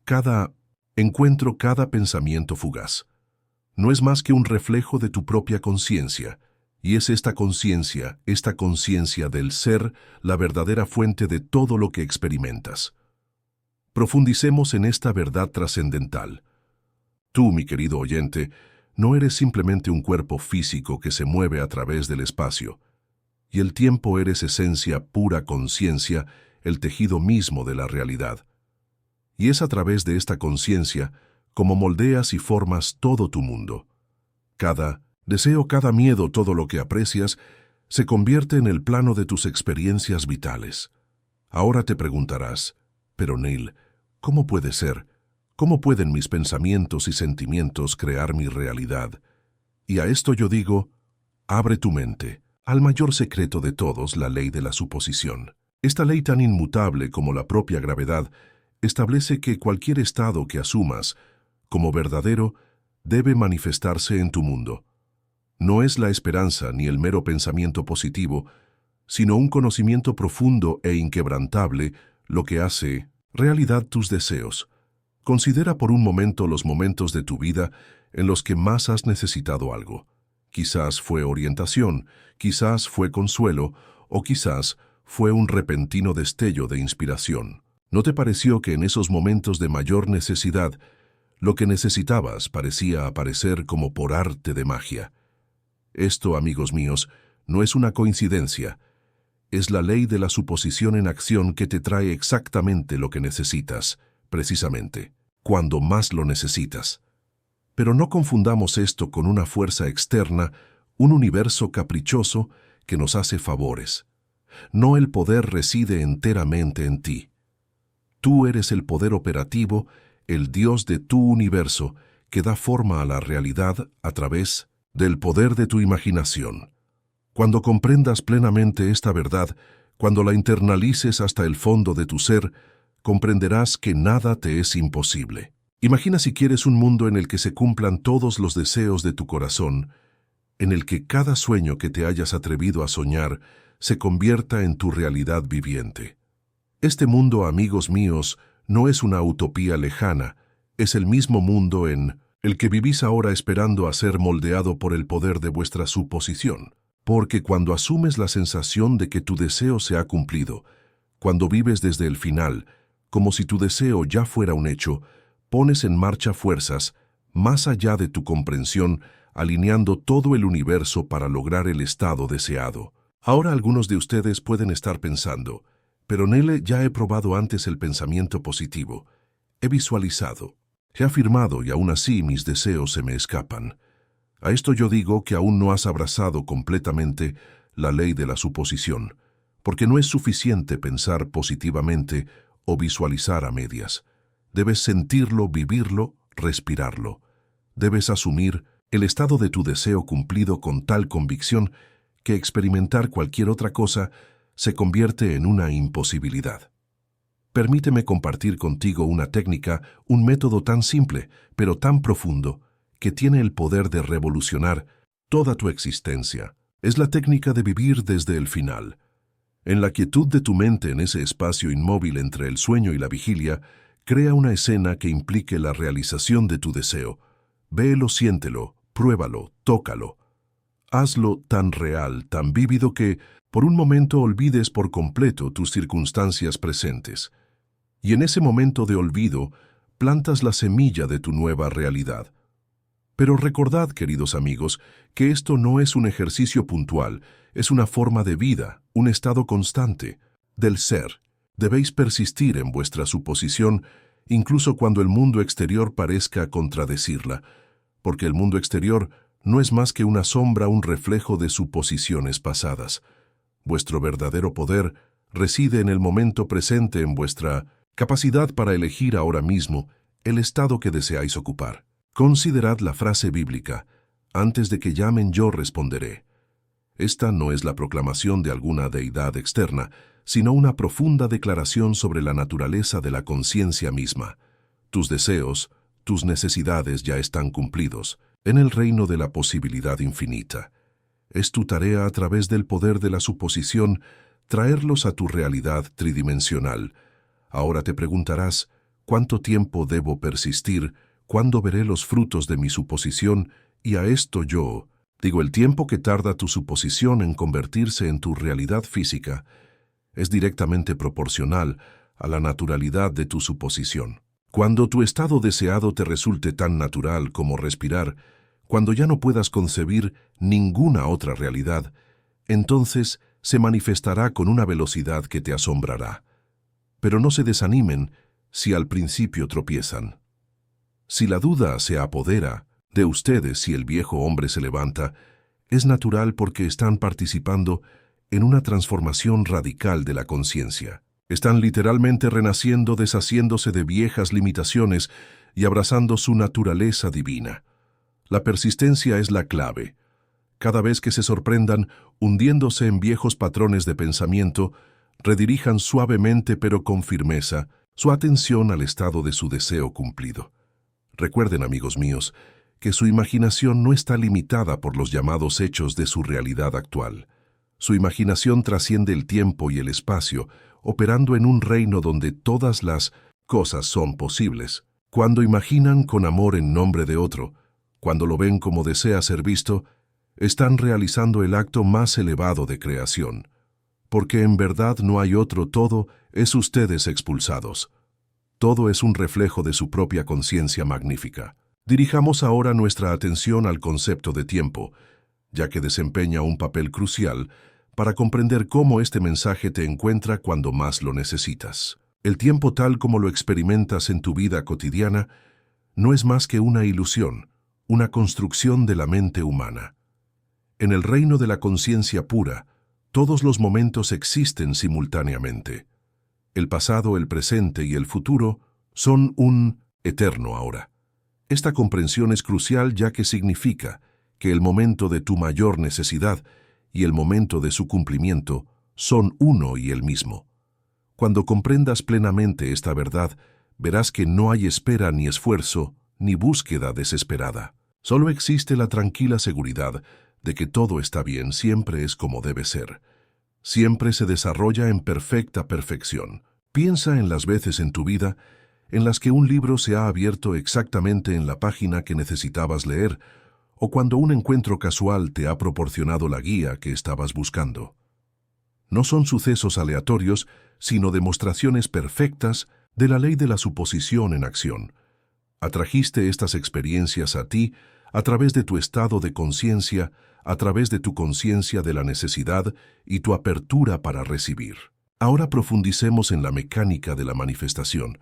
cada encuentro, cada pensamiento fugaz. No es más que un reflejo de tu propia conciencia, y es esta conciencia del ser, la verdadera fuente de todo lo que experimentas. Profundicemos en esta verdad trascendental. Tú, mi querido oyente, no eres simplemente un cuerpo físico que se mueve a través del espacio, y el tiempo. Eres esencia, pura conciencia, el tejido mismo de la realidad. Y es a través de esta conciencia como moldeas y formas todo tu mundo. Cada deseo, cada miedo, todo lo que aprecias, se convierte en el plano de tus experiencias vitales. Ahora te preguntarás, pero Neil, ¿cómo puede ser? ¿Cómo pueden mis pensamientos y sentimientos crear mi realidad? Y a esto yo digo, abre tu mente al mayor secreto de todos, la ley de la suposición. Esta ley tan inmutable como la propia gravedad establece que cualquier estado que asumas como verdadero debe manifestarse en tu mundo. No es la esperanza ni el mero pensamiento positivo, sino un conocimiento profundo e inquebrantable lo que hace realidad tus deseos. Considera por un momento los momentos de tu vida en los que más has necesitado algo. Quizás fue orientación, quizás fue consuelo, o quizás fue un repentino destello de inspiración. ¿No te pareció que en esos momentos de mayor necesidad, lo que necesitabas parecía aparecer como por arte de magia? Esto, amigos míos, no es una coincidencia. Es la ley de la suposición en acción que te trae exactamente lo que necesitas, precisamente, cuando más lo necesitas. Pero no confundamos esto con una fuerza externa, un universo caprichoso que nos hace favores. No, el poder reside enteramente en ti. Tú eres el poder operativo, el Dios de tu universo, que da forma a la realidad a través del poder de tu imaginación. Cuando comprendas plenamente esta verdad, cuando la internalices hasta el fondo de tu ser, comprenderás que nada te es imposible. Imagina, si quieres, un mundo en el que se cumplan todos los deseos de tu corazón, en el que cada sueño que te hayas atrevido a soñar se convierta en tu realidad viviente. Este mundo, amigos míos, no es una utopía lejana, es el mismo mundo en el que vivís ahora, esperando a ser moldeado por el poder de vuestra suposición. Porque cuando asumes la sensación de que tu deseo se ha cumplido, cuando vives desde el final, como si tu deseo ya fuera un hecho, pones en marcha fuerzas más allá de tu comprensión, alineando todo el universo para lograr el estado deseado. Ahora algunos de ustedes pueden estar pensando, pero Nele, ya he probado antes el pensamiento positivo. He visualizado, he afirmado y aún así mis deseos se me escapan. A esto yo digo que aún no has abrazado completamente la ley de la suposición, porque no es suficiente pensar positivamente o visualizar a medias. Debes sentirlo, vivirlo, respirarlo. Debes asumir el estado de tu deseo cumplido con tal convicción que experimentar cualquier otra cosa se convierte en una imposibilidad. Permíteme compartir contigo una técnica, un método tan simple, pero tan profundo, que tiene el poder de revolucionar toda tu existencia. Es la técnica de vivir desde el final. En la quietud de tu mente, en ese espacio inmóvil entre el sueño y la vigilia, crea una escena que implique la realización de tu deseo. Véelo, siéntelo, pruébalo, tócalo. Hazlo tan real, tan vívido que, por un momento, olvides por completo tus circunstancias presentes. Y en ese momento de olvido, plantas la semilla de tu nueva realidad. Pero recordad, queridos amigos, que esto no es un ejercicio puntual, es una forma de vida, un estado constante, del ser. Debéis persistir en vuestra suposición, incluso cuando el mundo exterior parezca contradecirla, porque el mundo exterior no es más que una sombra, un reflejo de suposiciones pasadas. Vuestro verdadero poder reside en el momento presente, en vuestra capacidad para elegir ahora mismo el estado que deseáis ocupar. Considerad la frase bíblica: antes de que llamen yo responderé. Esta no es la proclamación de alguna deidad externa, sino una profunda declaración sobre la naturaleza de la conciencia misma. Tus deseos, tus necesidades ya están cumplidos en el reino de la posibilidad infinita. Es tu tarea, a través del poder de la suposición, traerlos a tu realidad tridimensional. Ahora te preguntarás, ¿cuánto tiempo debo persistir? ¿Cuándo veré los frutos de mi suposición? Y a esto yo digo: el tiempo que tarda tu suposición en convertirse en tu realidad física es directamente proporcional a la naturalidad de tu suposición. Cuando tu estado deseado te resulte tan natural como respirar, cuando ya no puedas concebir ninguna otra realidad, entonces se manifestará con una velocidad que te asombrará. Pero no se desanimen si al principio tropiezan. Si la duda se apodera de ustedes, si el viejo hombre se levanta, es natural, porque están participando en una transformación radical de la conciencia. Están literalmente renaciendo, deshaciéndose de viejas limitaciones y abrazando su naturaleza divina. La persistencia es la clave. Cada vez que se sorprendan hundiéndose en viejos patrones de pensamiento, redirijan suavemente pero con firmeza su atención al estado de su deseo cumplido. Recuerden, amigos míos, que su imaginación no está limitada por los llamados hechos de su realidad actual. Su imaginación trasciende el tiempo y el espacio, operando en un reino donde todas las cosas son posibles. Cuando imaginan con amor en nombre de otro, cuando lo ven como desea ser visto, están realizando el acto más elevado de creación. Porque en verdad no hay otro todo, es ustedes expulsados. Todo es un reflejo de su propia conciencia magnífica. Dirijamos ahora nuestra atención al concepto de tiempo, ya que desempeña un papel crucial para comprender cómo este mensaje te encuentra cuando más lo necesitas. El tiempo, tal como lo experimentas en tu vida cotidiana, no es más que una ilusión, una construcción de la mente humana. En el reino de la conciencia pura, todos los momentos existen simultáneamente. El pasado, el presente y el futuro son un eterno ahora. Esta comprensión es crucial, ya que significa que el momento de tu mayor necesidad y el momento de su cumplimiento son uno y el mismo. Cuando comprendas plenamente esta verdad, verás que no hay espera ni esfuerzo ni búsqueda desesperada. Solo existe la tranquila seguridad de que todo está bien, siempre es como debe ser. Siempre se desarrolla en perfecta perfección. Piensa en las veces en tu vida en las que un libro se ha abierto exactamente en la página que necesitabas leer, o cuando un encuentro casual te ha proporcionado la guía que estabas buscando. No son sucesos aleatorios, sino demostraciones perfectas de la ley de la suposición en acción. Atrajiste estas experiencias a ti a través de tu estado de conciencia, a través de tu conciencia de la necesidad y tu apertura para recibir. Ahora profundicemos en la mecánica de la manifestación,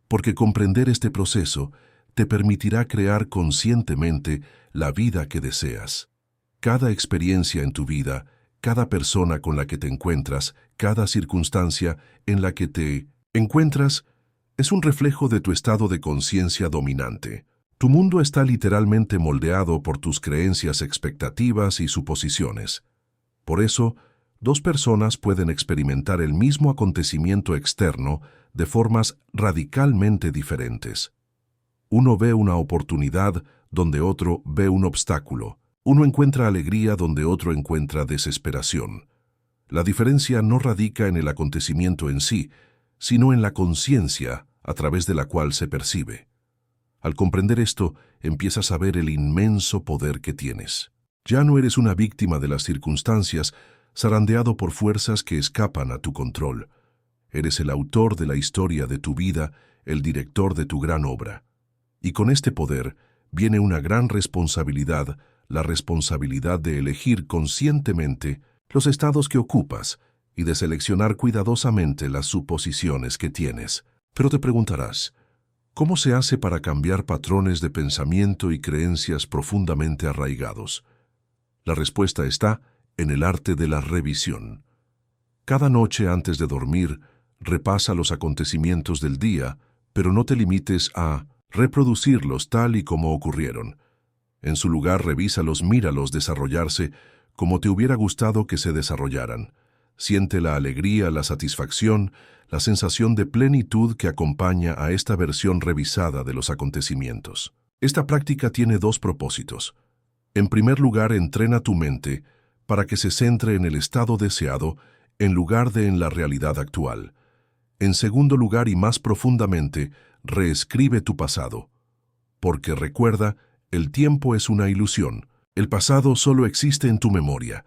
porque comprender este proceso te permitirá crear conscientemente la vida que deseas. Cada experiencia en tu vida, cada persona con la que te encuentras, cada circunstancia en la que te encuentras, es un reflejo de tu estado de conciencia dominante. Tu mundo está literalmente moldeado por tus creencias, expectativas y suposiciones. Por eso, dos personas pueden experimentar el mismo acontecimiento externo de formas radicalmente diferentes. Uno ve una oportunidad donde otro ve un obstáculo. Uno encuentra alegría donde otro encuentra desesperación. La diferencia no radica en el acontecimiento en sí, sino en la conciencia a través de la cual se percibe. Al comprender esto, empiezas a ver el inmenso poder que tienes. Ya no eres una víctima de las circunstancias, zarandeado por fuerzas que escapan a tu control. Eres el autor de la historia de tu vida, el director de tu gran obra. Y con este poder viene una gran responsabilidad, la responsabilidad de elegir conscientemente los estados que ocupas y de seleccionar cuidadosamente las suposiciones que tienes. Pero te preguntarás, ¿cómo se hace para cambiar patrones de pensamiento y creencias profundamente arraigados? La respuesta está en el arte de la revisión. Cada noche antes de dormir, repasa los acontecimientos del día, pero no te limites a reproducirlos tal y como ocurrieron. En su lugar, revísalos, míralos desarrollarse como te hubiera gustado que se desarrollaran. Siente la alegría, la satisfacción, la sensación de plenitud que acompaña a esta versión revisada de los acontecimientos. Esta práctica tiene dos propósitos. En primer lugar, entrena tu mente para que se centre en el estado deseado en lugar de en la realidad actual. En segundo lugar y más profundamente, reescribe tu pasado. Porque recuerda, el tiempo es una ilusión. El pasado solo existe en tu memoria,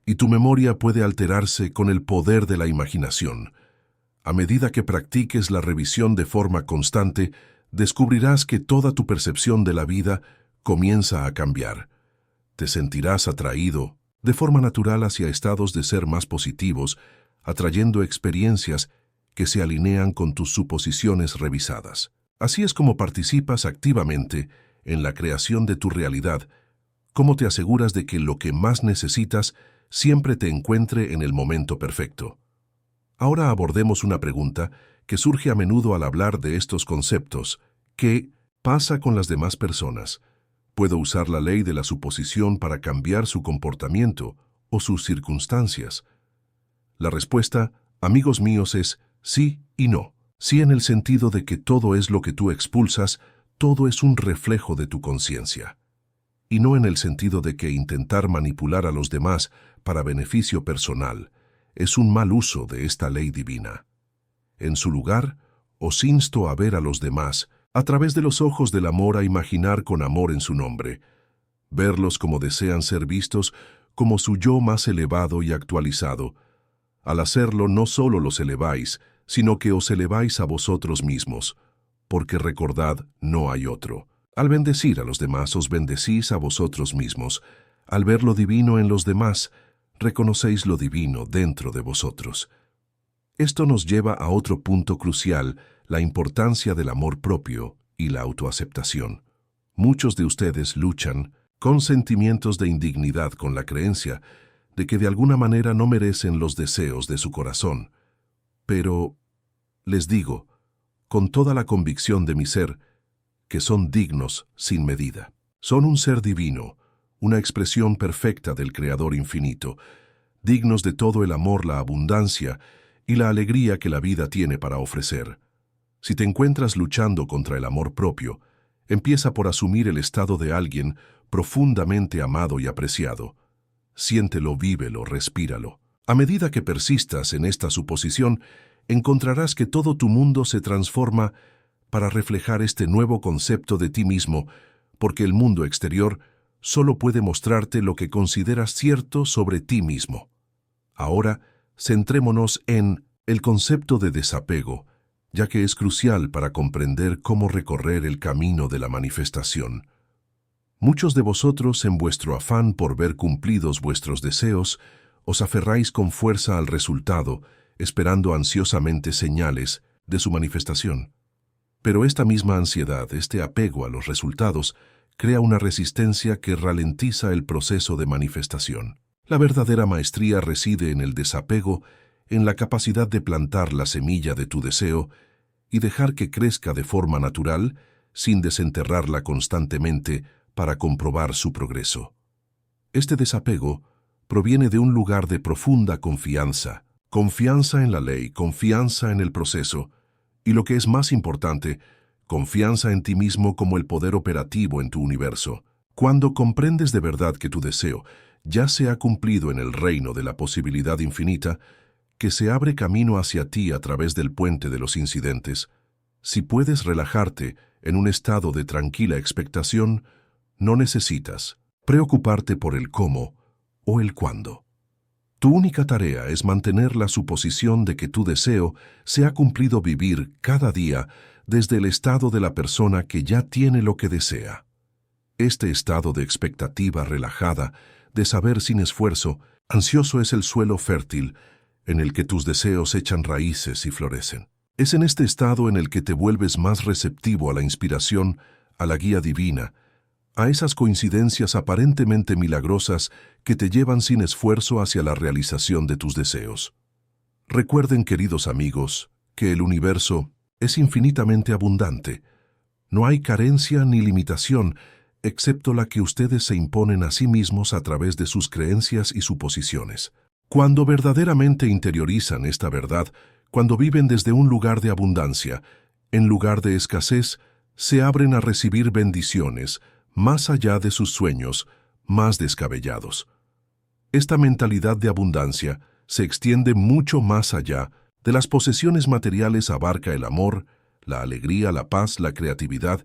y tu memoria puede alterarse con el poder de la imaginación. A medida que practiques la revisión de forma constante, descubrirás que toda tu percepción de la vida comienza a cambiar. Te sentirás atraído de forma natural hacia estados de ser más positivos, atrayendo experiencias que se alinean con tus suposiciones revisadas. Así es como participas activamente en la creación de tu realidad, cómo te aseguras de que lo que más necesitas siempre te encuentre en el momento perfecto. Ahora abordemos una pregunta que surge a menudo al hablar de estos conceptos. ¿Qué pasa con las demás personas? ¿Puedo usar la ley de la suposición para cambiar su comportamiento o sus circunstancias? La respuesta, amigos míos, es sí y no. Sí en el sentido de que todo es lo que tú expulsas, todo es un reflejo de tu conciencia. Y no en el sentido de que intentar manipular a los demás para beneficio personal es un mal uso de esta ley divina. En su lugar, os insto a ver a los demás a través de los ojos del amor, a imaginar con amor en su nombre, verlos como desean ser vistos, como su yo más elevado y actualizado. Al hacerlo no solo los eleváis, sino que os eleváis a vosotros mismos, porque recordad, no hay otro. Al bendecir a los demás os bendecís a vosotros mismos. Al ver lo divino en los demás, reconocéis lo divino dentro de vosotros. Esto nos lleva a otro punto crucial, la importancia del amor propio y la autoaceptación. Muchos de ustedes luchan con sentimientos de indignidad con la creencia de que de alguna manera no merecen los deseos de su corazón. Pero, les digo, con toda la convicción de mi ser, que son dignos sin medida. Son un ser divino, una expresión perfecta del Creador infinito, dignos de todo el amor, la abundancia y la alegría que la vida tiene para ofrecer. Si te encuentras luchando contra el amor propio, empieza por asumir el estado de alguien profundamente amado y apreciado. Siéntelo, vívelo, respíralo. A medida que persistas en esta suposición, encontrarás que todo tu mundo se transforma para reflejar este nuevo concepto de ti mismo, porque el mundo exterior solo puede mostrarte lo que consideras cierto sobre ti mismo. Ahora, centrémonos en el concepto de desapego, ya que es crucial para comprender cómo recorrer el camino de la manifestación. Muchos de vosotros, en vuestro afán por ver cumplidos vuestros deseos, os aferráis con fuerza al resultado, esperando ansiosamente señales de su manifestación. Pero esta misma ansiedad, este apego a los resultados, crea una resistencia que ralentiza el proceso de manifestación. La verdadera maestría reside en el desapego, en la capacidad de plantar la semilla de tu deseo y dejar que crezca de forma natural, sin desenterrarla constantemente para comprobar su progreso. Este desapego proviene de un lugar de profunda confianza, confianza en la ley, confianza en el proceso, y lo que es más importante, confianza en ti mismo como el poder operativo en tu universo. Cuando comprendes de verdad que tu deseo ya se ha cumplido en el reino de la posibilidad infinita, que se abre camino hacia ti a través del puente de los incidentes, si puedes relajarte en un estado de tranquila expectación, no necesitas preocuparte por el cómo o el cuándo. Tu única tarea es mantener la suposición de que tu deseo se ha cumplido vivir cada día desde el estado de la persona que ya tiene lo que desea. Este estado de expectativa relajada, de saber sin esfuerzo, ansioso es el suelo fértil en el que tus deseos echan raíces y florecen. Es en este estado en el que te vuelves más receptivo a la inspiración, a la guía divina, a esas coincidencias aparentemente milagrosas que te llevan sin esfuerzo hacia la realización de tus deseos. Recuerden, queridos amigos, que el universo es infinitamente abundante. No hay carencia ni limitación, excepto la que ustedes se imponen a sí mismos a través de sus creencias y suposiciones. Cuando verdaderamente interiorizan esta verdad, cuando viven desde un lugar de abundancia, en lugar de escasez, se abren a recibir bendiciones, más allá de sus sueños, más descabellados. Esta mentalidad de abundancia se extiende mucho más allá de las posesiones materiales, abarca el amor, la alegría, la paz, la creatividad,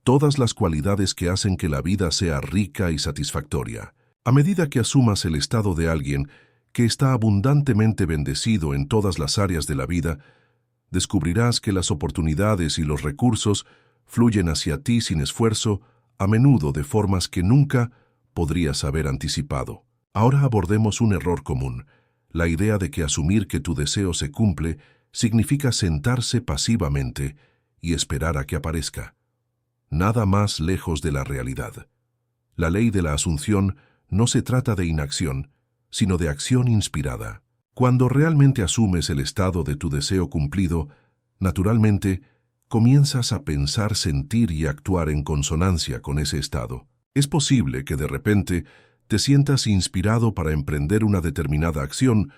todas las cualidades que hacen que la vida sea rica y satisfactoria. A medida que asumas el estado de alguien que está abundantemente bendecido en todas las áreas de la vida, descubrirás que las oportunidades y los recursos fluyen hacia ti sin esfuerzo, a menudo de formas que nunca podrías haber anticipado. Ahora abordemos un error común, la idea de que asumir que tu deseo se cumple significa sentarse pasivamente y esperar a que aparezca. Nada más lejos de la realidad. La ley de la asunción no se trata de inacción, sino de acción inspirada. Cuando realmente asumes el estado de tu deseo cumplido, naturalmente, comienzas a pensar, sentir y actuar en consonancia con ese estado. Es posible que de repente te sientas inspirado para emprender una determinada acción,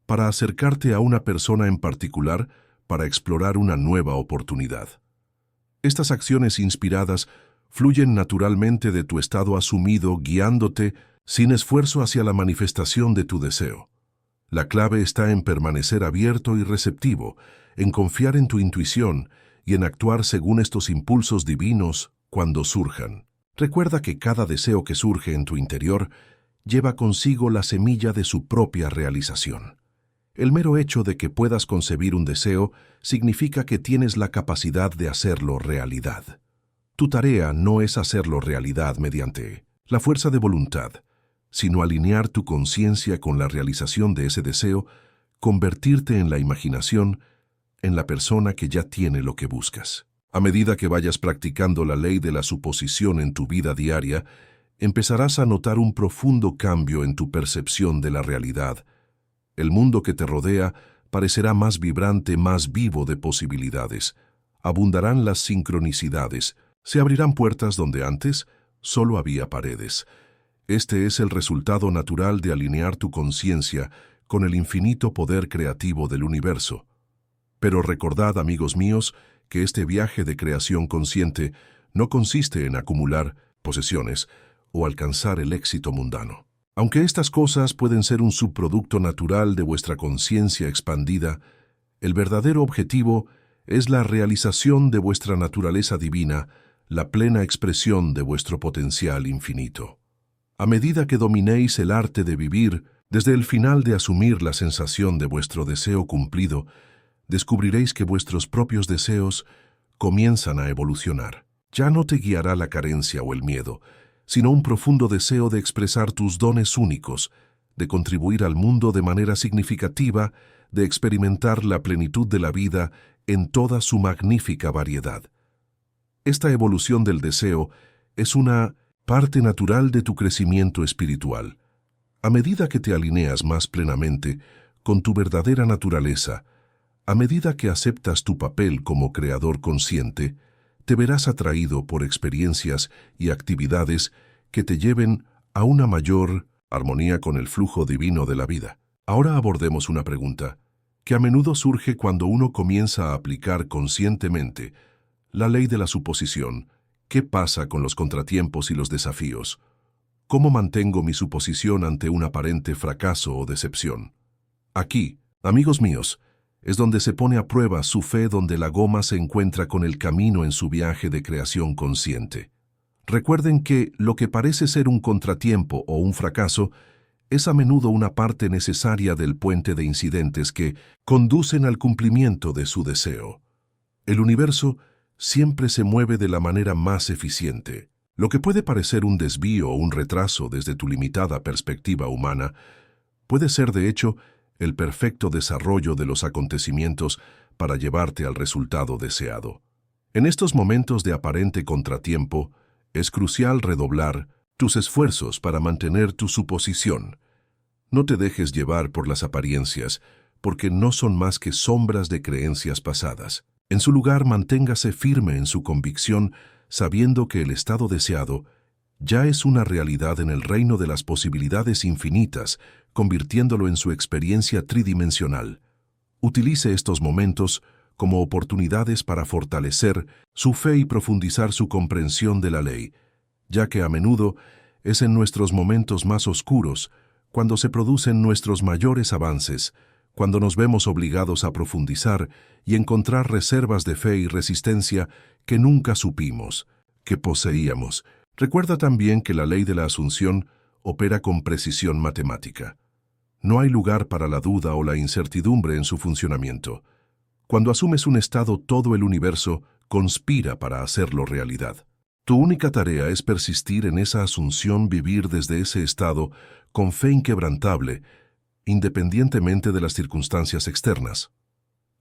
para acercarte a una persona en particular, para explorar una nueva oportunidad. Estas acciones inspiradas fluyen naturalmente de tu estado asumido, guiándote sin esfuerzo hacia la manifestación de tu deseo. La clave está en permanecer abierto y receptivo, en confiar en tu intuición y en actuar según estos impulsos divinos cuando surjan. Recuerda que cada deseo que surge en tu interior lleva consigo la semilla de su propia realización. El mero hecho de que puedas concebir un deseo significa que tienes la capacidad de hacerlo realidad. Tu tarea no es hacerlo realidad mediante la fuerza de voluntad, sino alinear tu conciencia con la realización de ese deseo, convertirte en la imaginación, en la persona que ya tiene lo que buscas. A medida que vayas practicando la ley de la suposición en tu vida diaria, empezarás a notar un profundo cambio en tu percepción de la realidad. El mundo que te rodea parecerá más vibrante, más vivo de posibilidades. Abundarán las sincronicidades. Se abrirán puertas donde antes solo había paredes. Este es el resultado natural de alinear tu conciencia con el infinito poder creativo del universo. Pero recordad, amigos míos, que este viaje de creación consciente no consiste en acumular posesiones o alcanzar el éxito mundano. Aunque estas cosas pueden ser un subproducto natural de vuestra conciencia expandida, el verdadero objetivo es la realización de vuestra naturaleza divina, la plena expresión de vuestro potencial infinito. A medida que dominéis el arte de vivir, desde el final de asumir la sensación de vuestro deseo cumplido, descubriréis que vuestros propios deseos comienzan a evolucionar. Ya no te guiará la carencia o el miedo, sino un profundo deseo de expresar tus dones únicos, de contribuir al mundo de manera significativa, de experimentar la plenitud de la vida en toda su magnífica variedad. Esta evolución del deseo es una parte natural de tu crecimiento espiritual. A medida que te alineas más plenamente con tu verdadera naturaleza, a medida que aceptas tu papel como creador consciente, te verás atraído por experiencias y actividades que te lleven a una mayor armonía con el flujo divino de la vida. Ahora abordemos una pregunta que a menudo surge cuando uno comienza a aplicar conscientemente la ley de la suposición. ¿Qué pasa con los contratiempos y los desafíos? ¿Cómo mantengo mi suposición ante un aparente fracaso o decepción? Aquí, amigos míos, es donde se pone a prueba su fe, donde la goma se encuentra con el camino en su viaje de creación consciente. Recuerden que lo que parece ser un contratiempo o un fracaso es a menudo una parte necesaria del puente de incidentes que conducen al cumplimiento de su deseo. El universo siempre se mueve de la manera más eficiente. Lo que puede parecer un desvío o un retraso desde tu limitada perspectiva humana puede ser, de hecho, el perfecto desarrollo de los acontecimientos para llevarte al resultado deseado. En estos momentos de aparente contratiempo, es crucial redoblar tus esfuerzos para mantener tu suposición. No te dejes llevar por las apariencias, porque no son más que sombras de creencias pasadas. En su lugar, manténgase firme en su convicción, sabiendo que el estado deseado ya es una realidad en el reino de las posibilidades infinitas, convirtiéndolo en su experiencia tridimensional. Utilice estos momentos como oportunidades para fortalecer su fe y profundizar su comprensión de la ley, ya que a menudo es en nuestros momentos más oscuros cuando se producen nuestros mayores avances, cuando nos vemos obligados a profundizar y encontrar reservas de fe y resistencia que nunca supimos, que poseíamos. Recuerda también que la ley de la asunción opera con precisión matemática. No hay lugar para la duda o la incertidumbre en su funcionamiento. Cuando asumes un estado, todo el universo conspira para hacerlo realidad. Tu única tarea es persistir en esa asunción, vivir desde ese estado con fe inquebrantable, independientemente de las circunstancias externas.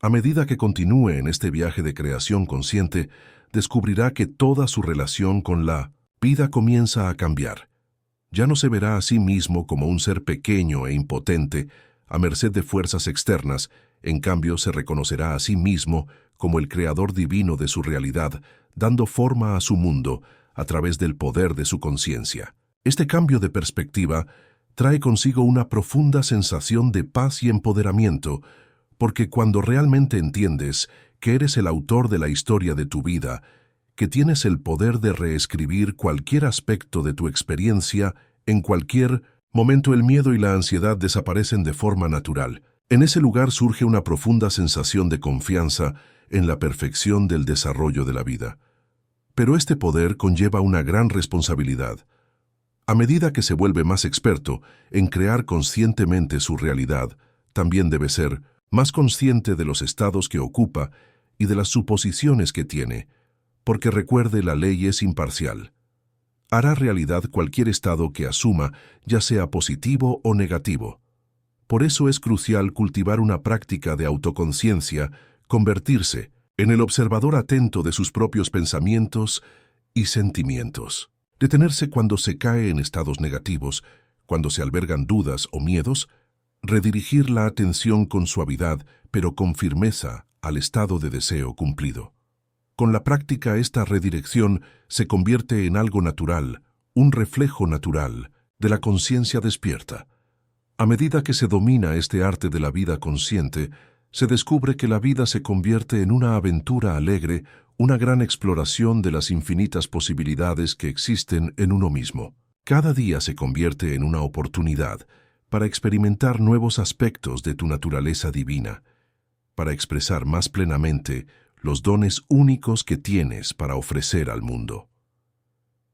A medida que continúe en este viaje de creación consciente, descubrirá que toda su relación con la vida comienza a cambiar. Ya no se verá a sí mismo como un ser pequeño e impotente, a merced de fuerzas externas. En cambio, se reconocerá a sí mismo como el creador divino de su realidad, dando forma a su mundo a través del poder de su conciencia. Este cambio de perspectiva trae consigo una profunda sensación de paz y empoderamiento, porque cuando realmente entiendes que eres el autor de la historia de tu vida, que tienes el poder de reescribir cualquier aspecto de tu experiencia, en cualquier momento el miedo y la ansiedad desaparecen de forma natural. En ese lugar surge una profunda sensación de confianza en la perfección del desarrollo de la vida. Pero este poder conlleva una gran responsabilidad. A medida que se vuelve más experto en crear conscientemente su realidad, también debe ser más consciente de los estados que ocupa y de las suposiciones que tiene, porque recuerde, la ley es imparcial. Hará realidad cualquier estado que asuma, ya sea positivo o negativo. Por eso es crucial cultivar una práctica de autoconciencia, convertirse en el observador atento de sus propios pensamientos y sentimientos. Detenerse cuando se cae en estados negativos, cuando se albergan dudas o miedos, redirigir la atención con suavidad, pero con firmeza, al estado de deseo cumplido. Con la práctica, esta redirección se convierte en algo natural, un reflejo natural de la conciencia despierta. A medida que se domina este arte de la vida consciente, se descubre que la vida se convierte en una aventura alegre, una gran exploración de las infinitas posibilidades que existen en uno mismo. Cada día se convierte en una oportunidad para experimentar nuevos aspectos de tu naturaleza divina, para expresar más plenamente los dones únicos que tienes para ofrecer al mundo.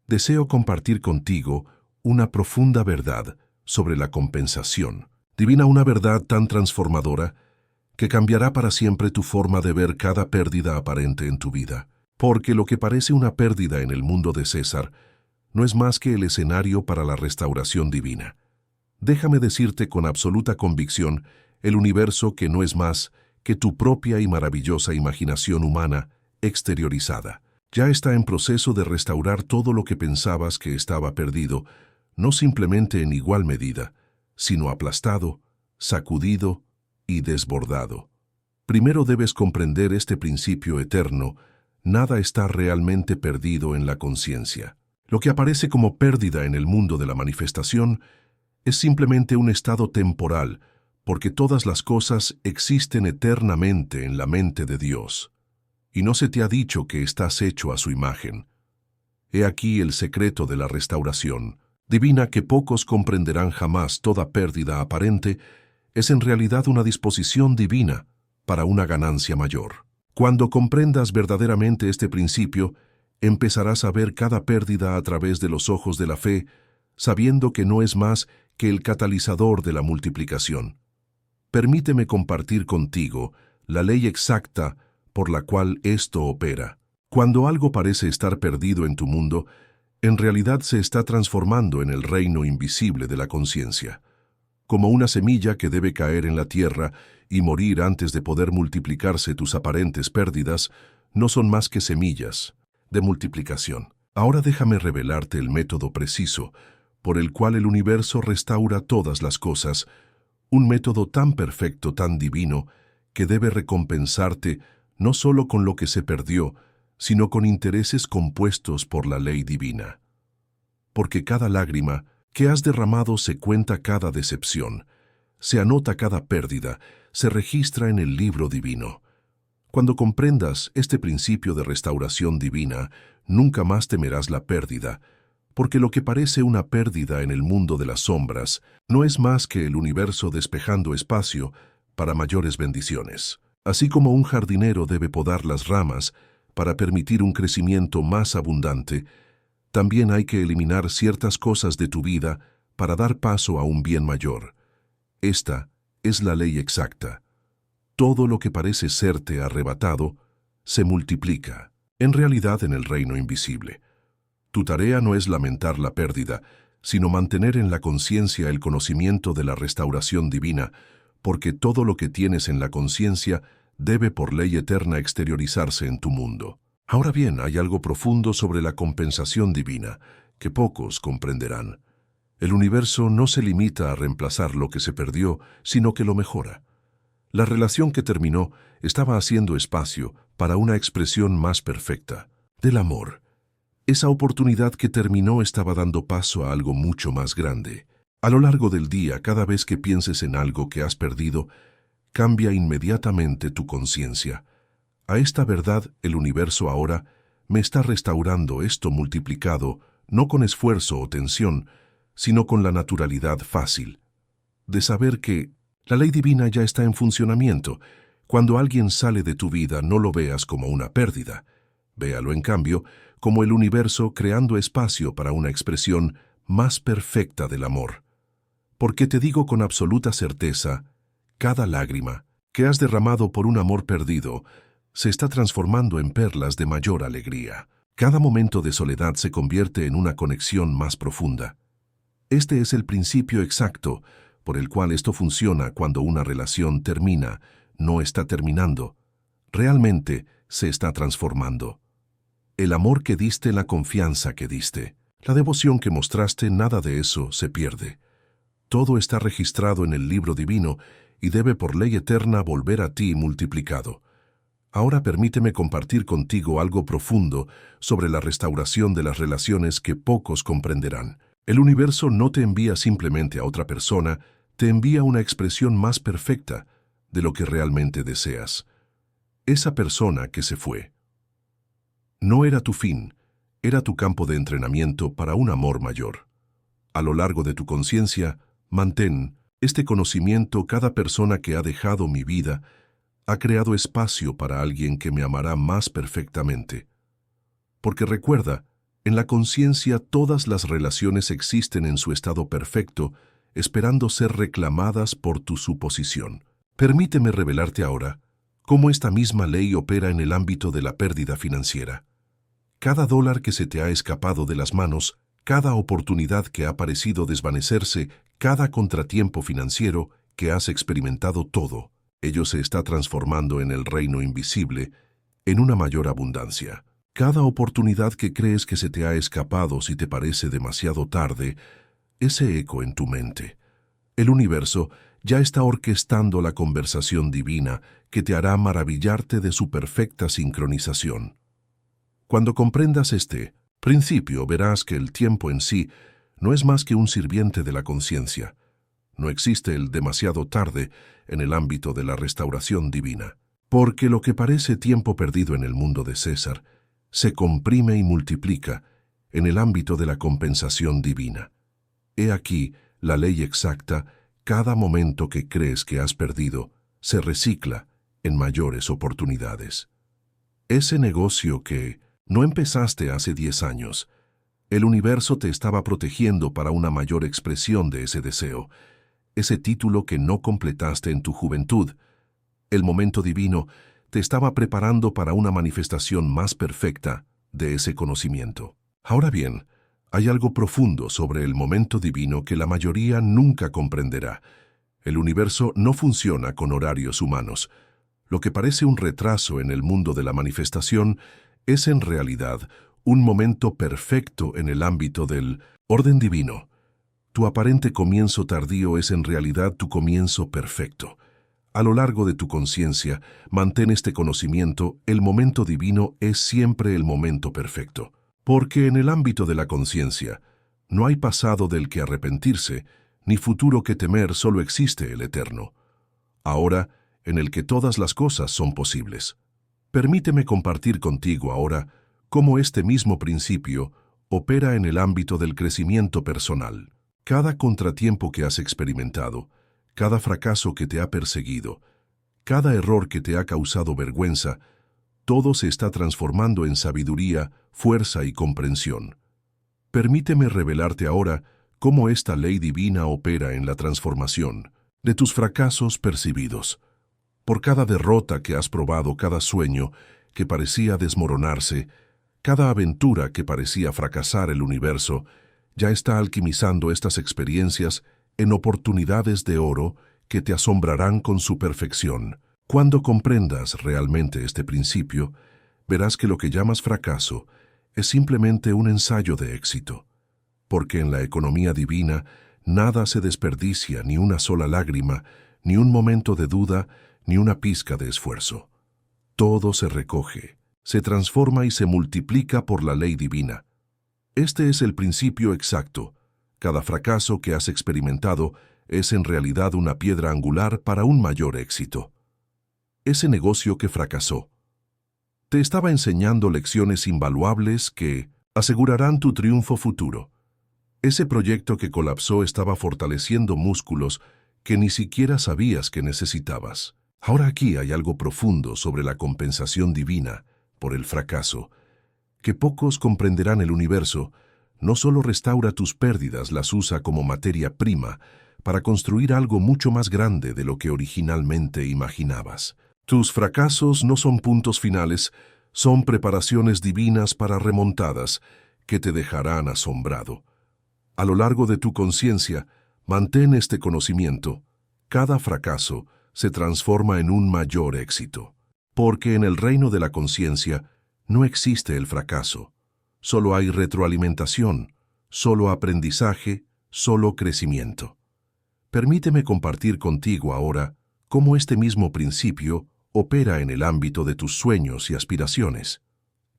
Deseo compartir contigo una profunda verdad sobre la compensación divina, una verdad tan transformadora que cambiará para siempre tu forma de ver cada pérdida aparente en tu vida. Porque lo que parece una pérdida en el mundo de César no es más que el escenario para la restauración divina. Déjame decirte con absoluta convicción, el universo, que no es más que tu propia y maravillosa imaginación humana exteriorizada. Ya está en proceso de restaurar todo lo que pensabas que estaba perdido, no simplemente en igual medida, sino aplastado, sacudido y desbordado. Primero debes comprender este principio eterno: nada está realmente perdido en la conciencia. Lo que aparece como pérdida en el mundo de la manifestación es simplemente un estado temporal, porque todas las cosas existen eternamente en la mente de Dios. Y no se te ha dicho que estás hecho a su imagen. He aquí el secreto de la restauración divina que pocos comprenderán jamás. Toda pérdida aparente es en realidad una disposición divina para una ganancia mayor. Cuando comprendas verdaderamente este principio, empezarás a ver cada pérdida a través de los ojos de la fe, sabiendo que no es más que el catalizador de la multiplicación. Permíteme compartir contigo la ley exacta por la cual esto opera. Cuando algo parece estar perdido en tu mundo, en realidad se está transformando en el reino invisible de la conciencia. Como una semilla que debe caer en la tierra y morir antes de poder multiplicarse, tus aparentes pérdidas no son más que semillas de multiplicación. Ahora déjame revelarte el método preciso por el cual el universo restaura todas las cosas, un método tan perfecto, tan divino, que debe recompensarte no solo con lo que se perdió, sino con intereses compuestos por la ley divina. Porque cada lágrima que has derramado se cuenta cada decepción, se anota cada pérdida, se registra en el libro divino. Cuando comprendas este principio de restauración divina, nunca más temerás la pérdida, porque lo que parece una pérdida en el mundo de las sombras no es más que el universo despejando espacio para mayores bendiciones. Así como un jardinero debe podar las ramas para permitir un crecimiento más abundante, también hay que eliminar ciertas cosas de tu vida para dar paso a un bien mayor. Esta es la ley exacta. Todo lo que parece serte arrebatado se multiplica, en realidad en el reino invisible. Tu tarea no es lamentar la pérdida, sino mantener en la conciencia el conocimiento de la restauración divina, porque todo lo que tienes en la conciencia debe por ley eterna exteriorizarse en tu mundo. Ahora bien, hay algo profundo sobre la compensación divina, que pocos comprenderán. El universo no se limita a reemplazar lo que se perdió, sino que lo mejora. La relación que terminó estaba haciendo espacio para una expresión más perfecta, del amor. Esa oportunidad que terminó estaba dando paso a algo mucho más grande. A lo largo del día, cada vez que pienses en algo que has perdido, cambia inmediatamente tu conciencia. A esta verdad, el universo ahora me está restaurando esto multiplicado, no con esfuerzo o tensión, sino con la naturalidad fácil de saber que la ley divina ya está en funcionamiento. Cuando alguien sale de tu vida, no lo veas como una pérdida. Véalo, en cambio, como el universo creando espacio para una expresión más perfecta del amor. Porque te digo con absoluta certeza, cada lágrima que has derramado por un amor perdido se está transformando en perlas de mayor alegría. Cada momento de soledad se convierte en una conexión más profunda. Este es el principio exacto por el cual esto funciona cuando una relación termina, no está terminando. Realmente se está transformando. El amor que diste, la confianza que diste, la devoción que mostraste, nada de eso se pierde. Todo está registrado en el libro divino y debe por ley eterna volver a ti multiplicado. Ahora permíteme compartir contigo algo profundo sobre la restauración de las relaciones que pocos comprenderán. El universo no te envía simplemente a otra persona, te envía una expresión más perfecta de lo que realmente deseas. Esa persona que se fue no era tu fin, era tu campo de entrenamiento para un amor mayor. A lo largo de tu conciencia, mantén este conocimiento: cada persona que ha dejado mi vida ha creado espacio para alguien que me amará más perfectamente. Porque recuerda, en la conciencia todas las relaciones existen en su estado perfecto, esperando ser reclamadas por tu suposición. Permíteme revelarte ahora cómo esta misma ley opera en el ámbito de la pérdida financiera. Cada dólar que se te ha escapado de las manos, cada oportunidad que ha parecido desvanecerse, cada contratiempo financiero que has experimentado, todo Ello se está transformando en el reino invisible, en una mayor abundancia. Cada oportunidad que crees que se te ha escapado si te parece demasiado tarde, ese eco en tu mente. El universo ya está orquestando la conversación divina que te hará maravillarte de su perfecta sincronización. Cuando comprendas este principio, verás que el tiempo en sí no es más que un sirviente de la conciencia. No existe el demasiado tarde en el ámbito de la restauración divina, porque lo que parece tiempo perdido en el mundo de César se comprime y multiplica en el ámbito de la compensación divina. He aquí la ley exacta: cada momento que crees que has perdido se recicla en mayores oportunidades. Ese negocio que no empezaste hace 10 años, el universo te estaba protegiendo para una mayor expresión de ese deseo. Ese título que no completaste en tu juventud, el momento divino te estaba preparando para una manifestación más perfecta de ese conocimiento. Ahora bien, hay algo profundo sobre el momento divino que la mayoría nunca comprenderá. El universo no funciona con horarios humanos. Lo que parece un retraso en el mundo de la manifestación es en realidad un momento perfecto en el ámbito del orden divino. Tu aparente comienzo tardío es en realidad tu comienzo perfecto. A lo largo de tu conciencia, mantén este conocimiento: el momento divino es siempre el momento perfecto. Porque en el ámbito de la conciencia, no hay pasado del que arrepentirse, ni futuro que temer, solo existe el eterno. Ahora, en el que todas las cosas son posibles. Permíteme compartir contigo ahora cómo este mismo principio opera en el ámbito del crecimiento personal. Cada contratiempo que has experimentado, cada fracaso que te ha perseguido, cada error que te ha causado vergüenza, todo se está transformando en sabiduría, fuerza y comprensión. Permíteme revelarte ahora cómo esta ley divina opera en la transformación de tus fracasos percibidos. Por cada derrota que has probado, cada sueño que parecía desmoronarse, cada aventura que parecía fracasar, el universo ya está alquimizando estas experiencias en oportunidades de oro que te asombrarán con su perfección. Cuando comprendas realmente este principio, verás que lo que llamas fracaso es simplemente un ensayo de éxito, porque en la economía divina nada se desperdicia, ni una sola lágrima, ni un momento de duda, ni una pizca de esfuerzo. Todo se recoge, se transforma y se multiplica por la ley divina. Este es el principio exacto. Cada fracaso que has experimentado es en realidad una piedra angular para un mayor éxito. Ese negocio que fracasó te estaba enseñando lecciones invaluables que asegurarán tu triunfo futuro. Ese proyecto que colapsó estaba fortaleciendo músculos que ni siquiera sabías que necesitabas. Ahora aquí hay algo profundo sobre la compensación divina por el fracaso, que pocos comprenderán. El universo no solo restaura tus pérdidas, las usa como materia prima para construir algo mucho más grande de lo que originalmente imaginabas. Tus fracasos no son puntos finales, son preparaciones divinas para remontadas que te dejarán asombrado. A lo largo de tu conciencia, mantén este conocimiento: cada fracaso se transforma en un mayor éxito, porque en el reino de la conciencia no existe el fracaso. Solo hay retroalimentación, solo aprendizaje, solo crecimiento. Permíteme compartir contigo ahora cómo este mismo principio opera en el ámbito de tus sueños y aspiraciones.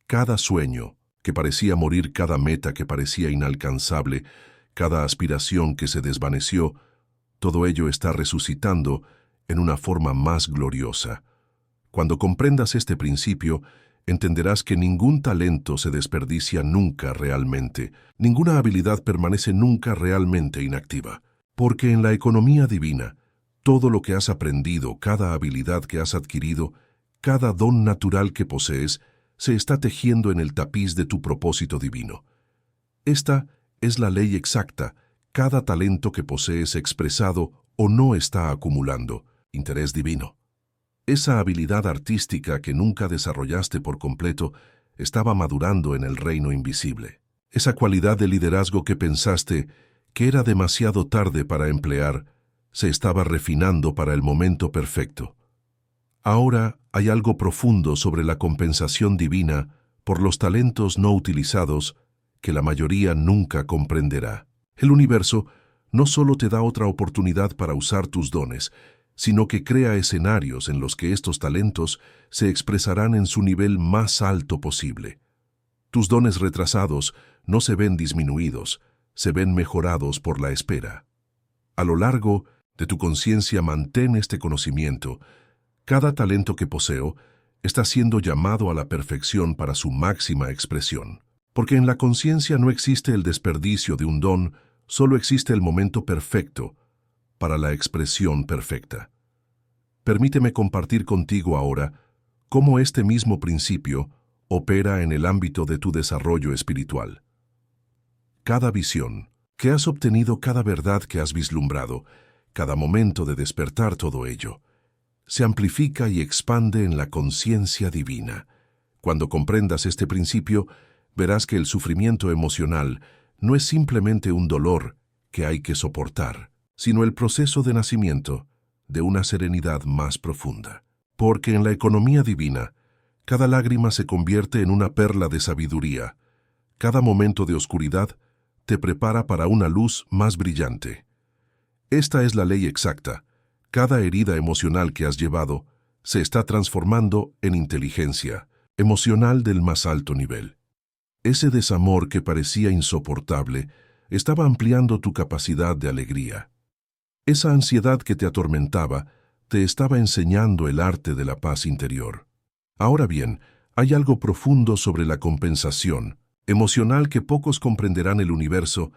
Cada sueño que parecía morir, cada meta que parecía inalcanzable, cada aspiración que se desvaneció, todo ello está resucitando en una forma más gloriosa. Cuando comprendas este principio, entenderás que ningún talento se desperdicia nunca realmente, ninguna habilidad permanece nunca realmente inactiva, porque en la economía divina, todo lo que has aprendido, cada habilidad que has adquirido, cada don natural que posees, se está tejiendo en el tapiz de tu propósito divino. Esta es la ley exacta: cada talento que posees expresado o no está acumulando interés divino. Esa habilidad artística que nunca desarrollaste por completo estaba madurando en el reino invisible. Esa cualidad de liderazgo que pensaste que era demasiado tarde para emplear se estaba refinando para el momento perfecto. Ahora hay algo profundo sobre la compensación divina por los talentos no utilizados que la mayoría nunca comprenderá. El universo no solo te da otra oportunidad para usar tus dones, sino que crea escenarios en los que estos talentos se expresarán en su nivel más alto posible. Tus dones retrasados no se ven disminuidos, se ven mejorados por la espera. A lo largo de tu conciencia mantén este conocimiento. Cada talento que poseo está siendo llamado a la perfección para su máxima expresión. Porque en la conciencia no existe el desperdicio de un don, solo existe el momento perfecto para la expresión perfecta. Permíteme compartir contigo ahora cómo este mismo principio opera en el ámbito de tu desarrollo espiritual. Cada visión que has obtenido, cada verdad que has vislumbrado, cada momento de despertar, todo ello se amplifica y expande en la conciencia divina. Cuando comprendas este principio, verás que el sufrimiento emocional no es simplemente un dolor que hay que soportar, sino el proceso de nacimiento de una serenidad más profunda. Porque en la economía divina, cada lágrima se convierte en una perla de sabiduría. Cada momento de oscuridad te prepara para una luz más brillante. Esta es la ley exacta. Cada herida emocional que has llevado se está transformando en inteligencia emocional del más alto nivel. Ese desamor que parecía insoportable estaba ampliando tu capacidad de alegría. Esa ansiedad que te atormentaba te estaba enseñando el arte de la paz interior. Ahora bien, hay algo profundo sobre la compensación emocional que pocos comprenderán. El universo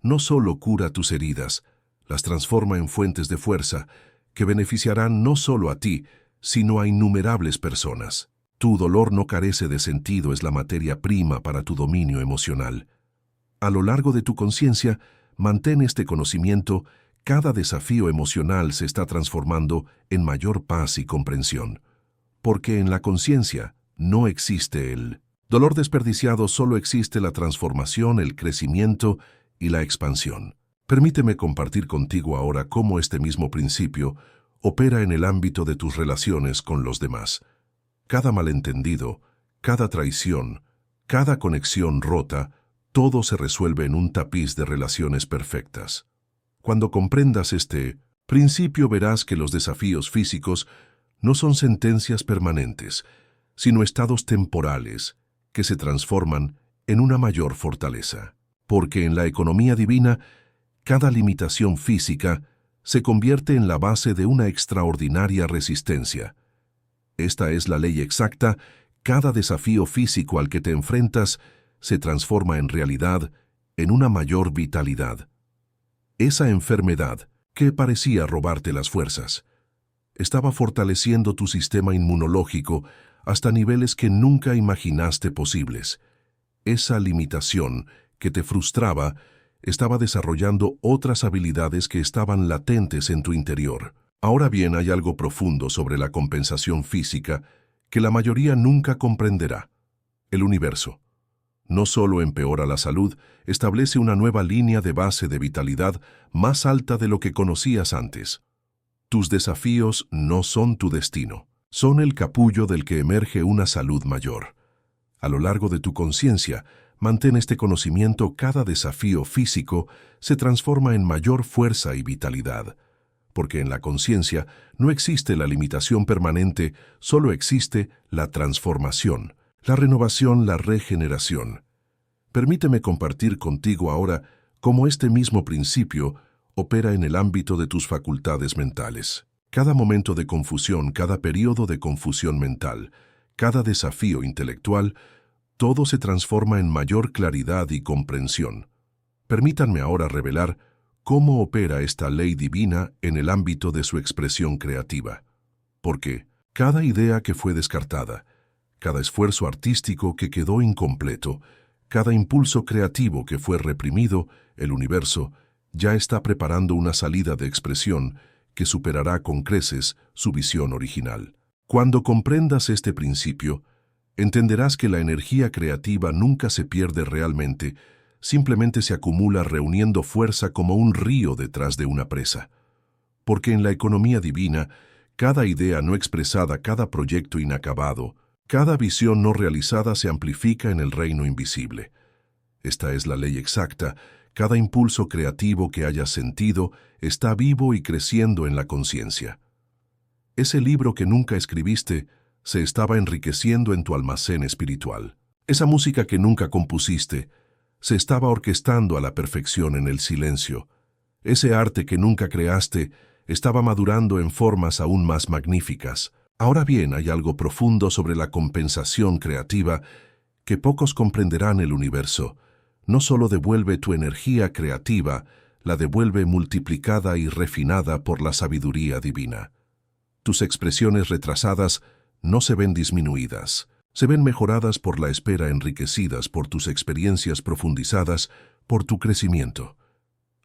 no solo cura tus heridas, las transforma en fuentes de fuerza que beneficiarán no solo a ti, sino a innumerables personas. Tu dolor no carece de sentido, es la materia prima para tu dominio emocional. A lo largo de tu conciencia, mantén este conocimiento. Cada desafío emocional se está transformando en mayor paz y comprensión. Porque en la conciencia no existe el dolor desperdiciado, solo existe la transformación, el crecimiento y la expansión. Permíteme compartir contigo ahora cómo este mismo principio opera en el ámbito de tus relaciones con los demás. Cada malentendido, cada traición, cada conexión rota, todo se resuelve en un tapiz de relaciones perfectas. Cuando comprendas este principio, verás que los desafíos físicos no son sentencias permanentes, sino estados temporales que se transforman en una mayor fortaleza. Porque en la economía divina, cada limitación física se convierte en la base de una extraordinaria resistencia. Esta es la ley exacta. Cada desafío físico al que te enfrentas se transforma en realidad, en una mayor vitalidad. Esa enfermedad que parecía robarte las fuerzas estaba fortaleciendo tu sistema inmunológico hasta niveles que nunca imaginaste posibles. Esa limitación que te frustraba estaba desarrollando otras habilidades que estaban latentes en tu interior. Ahora bien, hay algo profundo sobre la compensación física que la mayoría nunca comprenderá. El universo no solo empeora la salud, establece una nueva línea de base de vitalidad más alta de lo que conocías antes. Tus desafíos no son tu destino, son el capullo del que emerge una salud mayor. A lo largo de tu conciencia, mantén este conocimiento. Cada desafío físico se transforma en mayor fuerza y vitalidad. Porque en la conciencia no existe la limitación permanente, solo existe la transformación, la renovación, la regeneración. Permíteme compartir contigo ahora cómo este mismo principio opera en el ámbito de tus facultades mentales. Cada momento de confusión, cada periodo de confusión mental, cada desafío intelectual, todo se transforma en mayor claridad y comprensión. Permítanme ahora revelar cómo opera esta ley divina en el ámbito de su expresión creativa. Porque cada idea que fue descartada, cada esfuerzo artístico que quedó incompleto, cada impulso creativo que fue reprimido, el universo ya está preparando una salida de expresión que superará con creces su visión original. Cuando comprendas este principio, entenderás que la energía creativa nunca se pierde realmente, simplemente se acumula reuniendo fuerza como un río detrás de una presa. Porque en la economía divina, Cada idea no expresada, cada proyecto inacabado, cada visión no realizada se amplifica en el reino invisible. Esta es la ley exacta. Cada impulso creativo que hayas sentido está vivo y creciendo en la conciencia. Ese libro que nunca escribiste se estaba enriqueciendo en tu almacén espiritual. Esa música que nunca compusiste se estaba orquestando a la perfección en el silencio. Ese arte que nunca creaste estaba madurando en formas aún más magníficas. Ahora bien, hay algo profundo sobre la compensación creativa que pocos comprenderán. El universo no solo devuelve tu energía creativa, la devuelve multiplicada y refinada por la sabiduría divina. Tus expresiones retrasadas no se ven disminuidas, se ven mejoradas por la espera, enriquecidas por tus experiencias profundizadas, por tu crecimiento.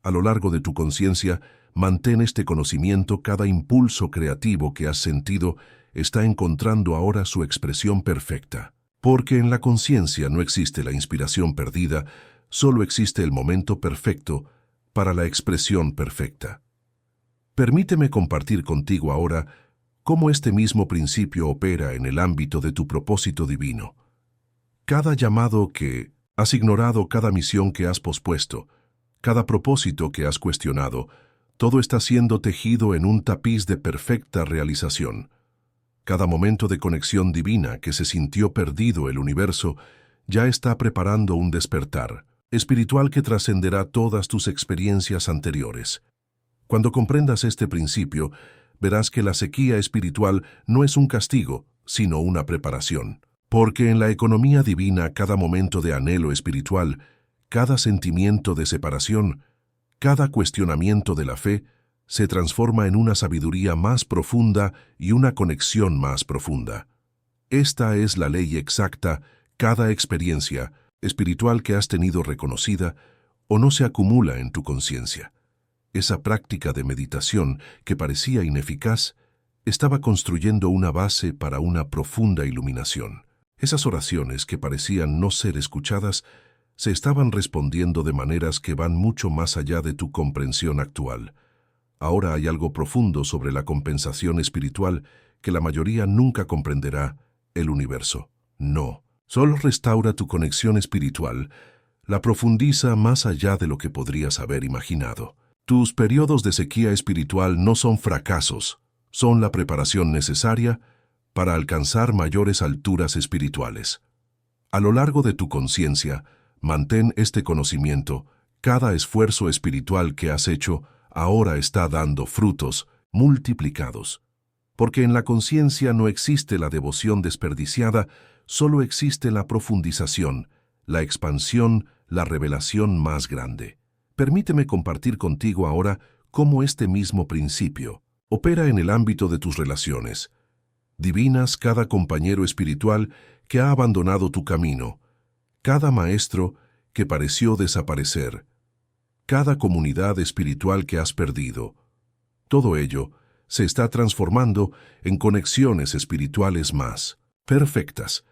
A lo largo de tu conciencia, mantén este conocimiento. Cada impulso creativo que has sentido está encontrando ahora su expresión perfecta. Porque en la conciencia no existe la inspiración perdida, solo existe el momento perfecto para la expresión perfecta. Permíteme compartir contigo ahora cómo este mismo principio opera en el ámbito de tu propósito divino. Cada llamado que has ignorado, cada misión que has pospuesto, cada propósito que has cuestionado, todo está siendo tejido en un tapiz de perfecta realización. Cada momento de conexión divina que se sintió perdido, el universo ya está preparando un despertar espiritual que trascenderá todas tus experiencias anteriores. Cuando comprendas este principio, verás que la sequía espiritual no es un castigo, sino una preparación. Porque en la economía divina, cada momento de anhelo espiritual, cada sentimiento de separación, cada cuestionamiento de la fe, se transforma en una sabiduría más profunda y una conexión más profunda. Esta es la ley exacta. Cada experiencia espiritual que has tenido reconocida o no se acumula en tu conciencia. Esa práctica de meditación que parecía ineficaz estaba construyendo una base para una profunda iluminación. Esas oraciones que parecían no ser escuchadas se estaban respondiendo de maneras que van mucho más allá de tu comprensión actual. Ahora hay algo profundo sobre la compensación espiritual que la mayoría nunca comprenderá: el universo. No, solo restaura tu conexión espiritual, la profundiza más allá de lo que podrías haber imaginado. Tus periodos de sequía espiritual no son fracasos, son la preparación necesaria para alcanzar mayores alturas espirituales. A lo largo de tu conciencia, mantén este conocimiento. Cada esfuerzo espiritual que has hecho ahora está dando frutos multiplicados. Porque en la conciencia no existe la devoción desperdiciada, solo existe la profundización, la expansión, la revelación más grande. Permíteme compartir contigo ahora cómo este mismo principio opera en el ámbito de tus relaciones divinas. Cada compañero espiritual que ha abandonado tu camino, cada maestro que pareció desaparecer, cada comunidad espiritual que has perdido, todo ello se está transformando en conexiones espirituales más perfectas.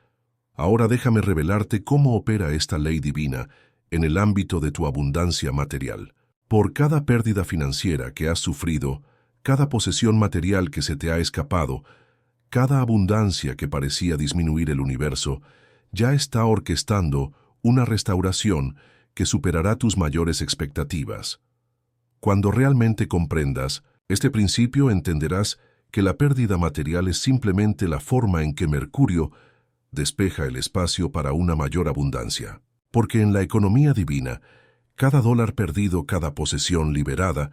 Ahora déjame revelarte cómo opera esta ley divina en el ámbito de tu abundancia material. Por cada pérdida financiera que has sufrido, cada posesión material que se te ha escapado, cada abundancia que parecía disminuir el universo, ya está orquestando una restauración que superará tus mayores expectativas. Cuando realmente comprendas este principio, entenderás que la pérdida material es simplemente la forma en que Mercurio despeja el espacio para una mayor abundancia. Porque en la economía divina, cada dólar perdido, cada posesión liberada,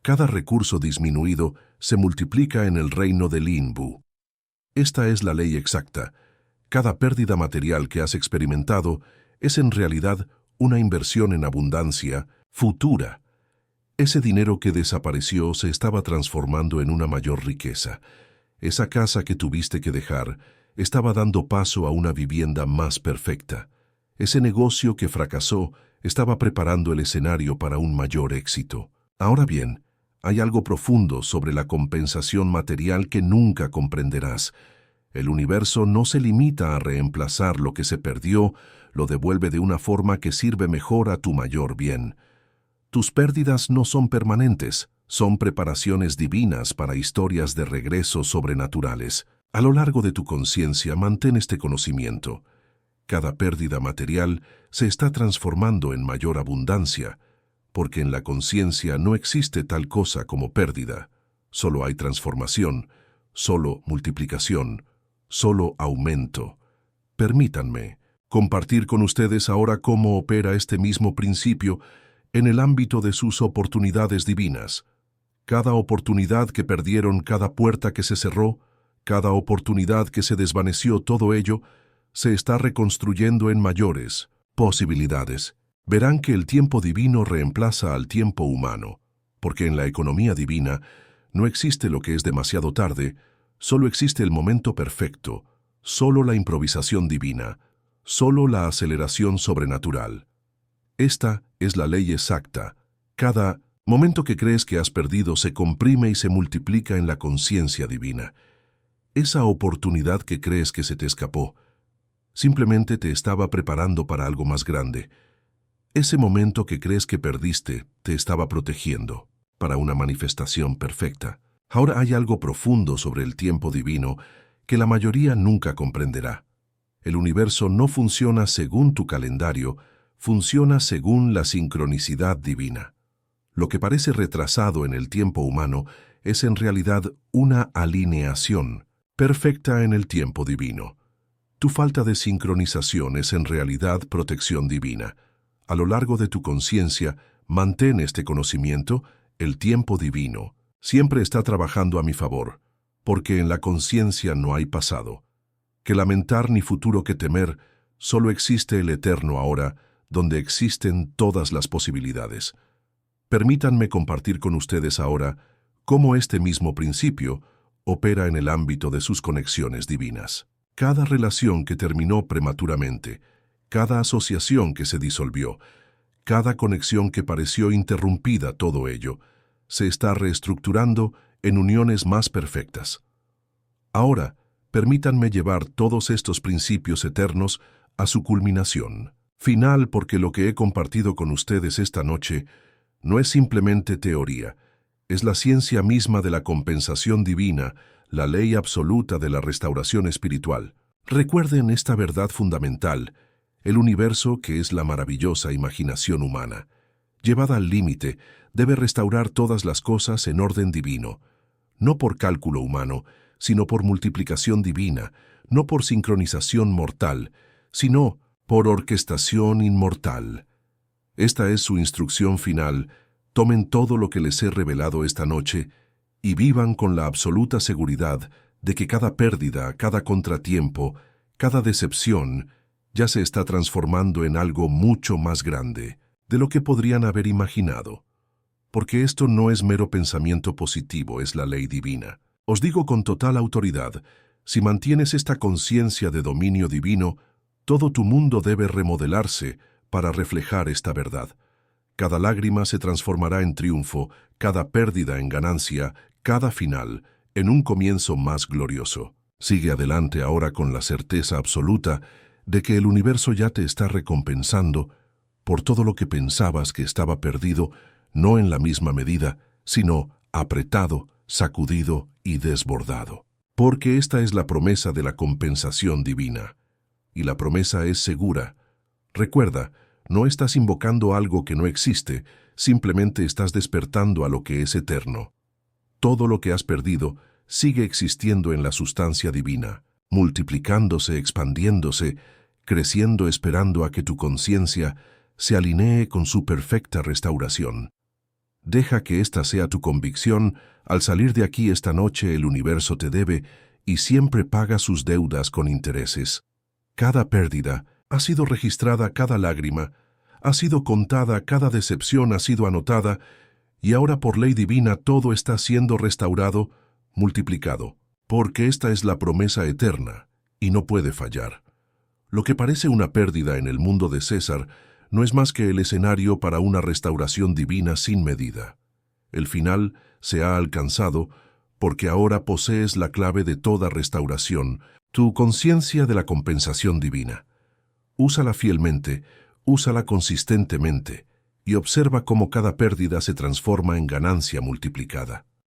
cada recurso disminuido se multiplica en el reino del Inbu. Esta es la ley exacta. Cada pérdida material que has experimentado es en realidad una inversión en abundancia futura. Ese dinero que desapareció se estaba transformando en una mayor riqueza. Esa casa que tuviste que dejar estaba dando paso a una vivienda más perfecta. Ese negocio que fracasó estaba preparando el escenario para un mayor éxito. Ahora bien, hay algo profundo sobre la compensación material que nunca comprenderás. El universo no se limita a reemplazar lo que se perdió, lo devuelve de una forma que sirve mejor a tu mayor bien. Tus pérdidas no son permanentes, Son preparaciones divinas para historias de regreso sobrenaturales. A lo largo de tu conciencia, mantén este conocimiento. Cada pérdida material se está transformando en mayor abundancia, porque en la conciencia no existe tal cosa como pérdida. Solo hay transformación, solo multiplicación, solo aumento. Permítanme compartir con ustedes ahora cómo opera este mismo principio en el ámbito de sus oportunidades divinas. Cada oportunidad que perdieron, cada puerta que se cerró, cada oportunidad que se desvaneció, todo ello se está reconstruyendo en mayores posibilidades. Verán que el tiempo divino reemplaza al tiempo humano, porque en la economía divina no existe lo que es demasiado tarde, solo existe el momento perfecto, solo la improvisación divina, solo la aceleración sobrenatural. Esta es la ley exacta. Cada momento que crees que has perdido se comprime y se multiplica en la conciencia divina. Esa oportunidad que crees que se te escapó, simplemente te estaba preparando para algo más grande. Ese momento que crees que perdiste te estaba protegiendo para una manifestación perfecta. Ahora hay algo profundo sobre el tiempo divino que la mayoría nunca comprenderá. El universo no funciona según tu calendario, funciona según la sincronicidad divina. Lo que parece retrasado en el tiempo humano es en realidad una alineación perfecta en el tiempo divino. Tu falta de sincronización es en realidad protección divina. A lo largo de tu conciencia, mantén este conocimiento, el tiempo divino siempre está trabajando a mi favor, porque en la conciencia no hay pasado. Que lamentar ni futuro que temer, solo existe el eterno ahora, donde existen todas las posibilidades. Permítanme compartir con ustedes ahora cómo este mismo principio opera en el ámbito de sus conexiones divinas. Cada relación que terminó prematuramente, cada asociación que se disolvió, cada conexión que pareció interrumpida, todo ello, se está reestructurando en uniones más perfectas. Ahora, permítanme llevar todos estos principios eternos a su culminación final, porque lo que he compartido con ustedes esta noche no es simplemente teoría, es la ciencia misma de la compensación divina, la ley absoluta de la restauración espiritual. Recuerden esta verdad fundamental: el universo, que es la maravillosa imaginación humana, llevada al límite, debe restaurar todas las cosas en orden divino, no por cálculo humano, sino por multiplicación divina, no por sincronización mortal, sino por orquestación inmortal. Esta es su instrucción final: tomen todo lo que les he revelado esta noche y vivan con la absoluta seguridad de que cada pérdida, cada contratiempo, cada decepción, ya se está transformando en algo mucho más grande de lo que podrían haber imaginado. Porque esto no es mero pensamiento positivo, es la ley divina. Os digo con total autoridad, si mantienes esta conciencia de dominio divino, todo tu mundo debe remodelarse para reflejar esta verdad. Cada lágrima se transformará en triunfo, cada pérdida en ganancia, cada final en un comienzo más glorioso. Sigue adelante ahora con la certeza absoluta de que el universo ya te está recompensando por todo lo que pensabas que estaba perdido, no en la misma medida, sino apretado, sacudido y desbordado. Porque esta es la promesa de la compensación divina. Y la promesa es segura. Recuerda, no estás invocando algo que no existe, simplemente estás despertando a lo que es eterno. Todo lo que has perdido sigue existiendo en la sustancia divina, multiplicándose, expandiéndose, creciendo, esperando a que tu conciencia se alinee con su perfecta restauración. Deja que esta sea tu convicción. Al salir de aquí esta noche, el universo te debe y siempre paga sus deudas con intereses. Cada pérdida ha sido registrada, cada lágrima ha sido contada, cada decepción ha sido anotada, y ahora por ley divina todo está siendo restaurado, multiplicado, porque esta es la promesa eterna y no puede fallar. Lo que parece una pérdida en el mundo de César no es más que el escenario para una restauración divina sin medida. El final se ha alcanzado porque ahora posees la clave de toda restauración, tu conciencia de la compensación divina. Úsala fielmente, úsala consistentemente. y observa cómo cada pérdida se transforma en ganancia multiplicada.